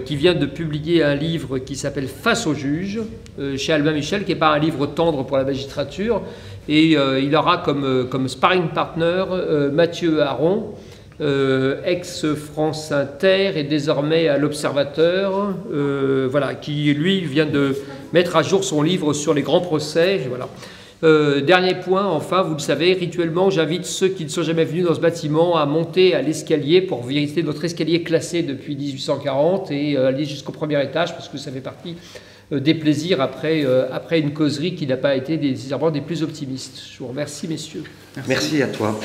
qui vient de publier un livre qui s'appelle Face au juge, chez Albin Michel, qui n'est pas un livre tendre pour la magistrature. Et il aura comme sparring partner Mathieu Aron, ex-France Inter et désormais à l'Observateur, voilà, qui lui vient de mettre à jour son livre sur les grands procès. Voilà. Dernier point, enfin, vous le savez, rituellement, j'invite ceux qui ne sont jamais venus dans ce bâtiment à monter à l'escalier pour visiter notre escalier classé depuis 1840 et aller jusqu'au premier étage, parce que ça fait partie des plaisirs après une causerie qui n'a pas été nécessairement des plus optimistes. Je vous remercie, messieurs. Merci à toi.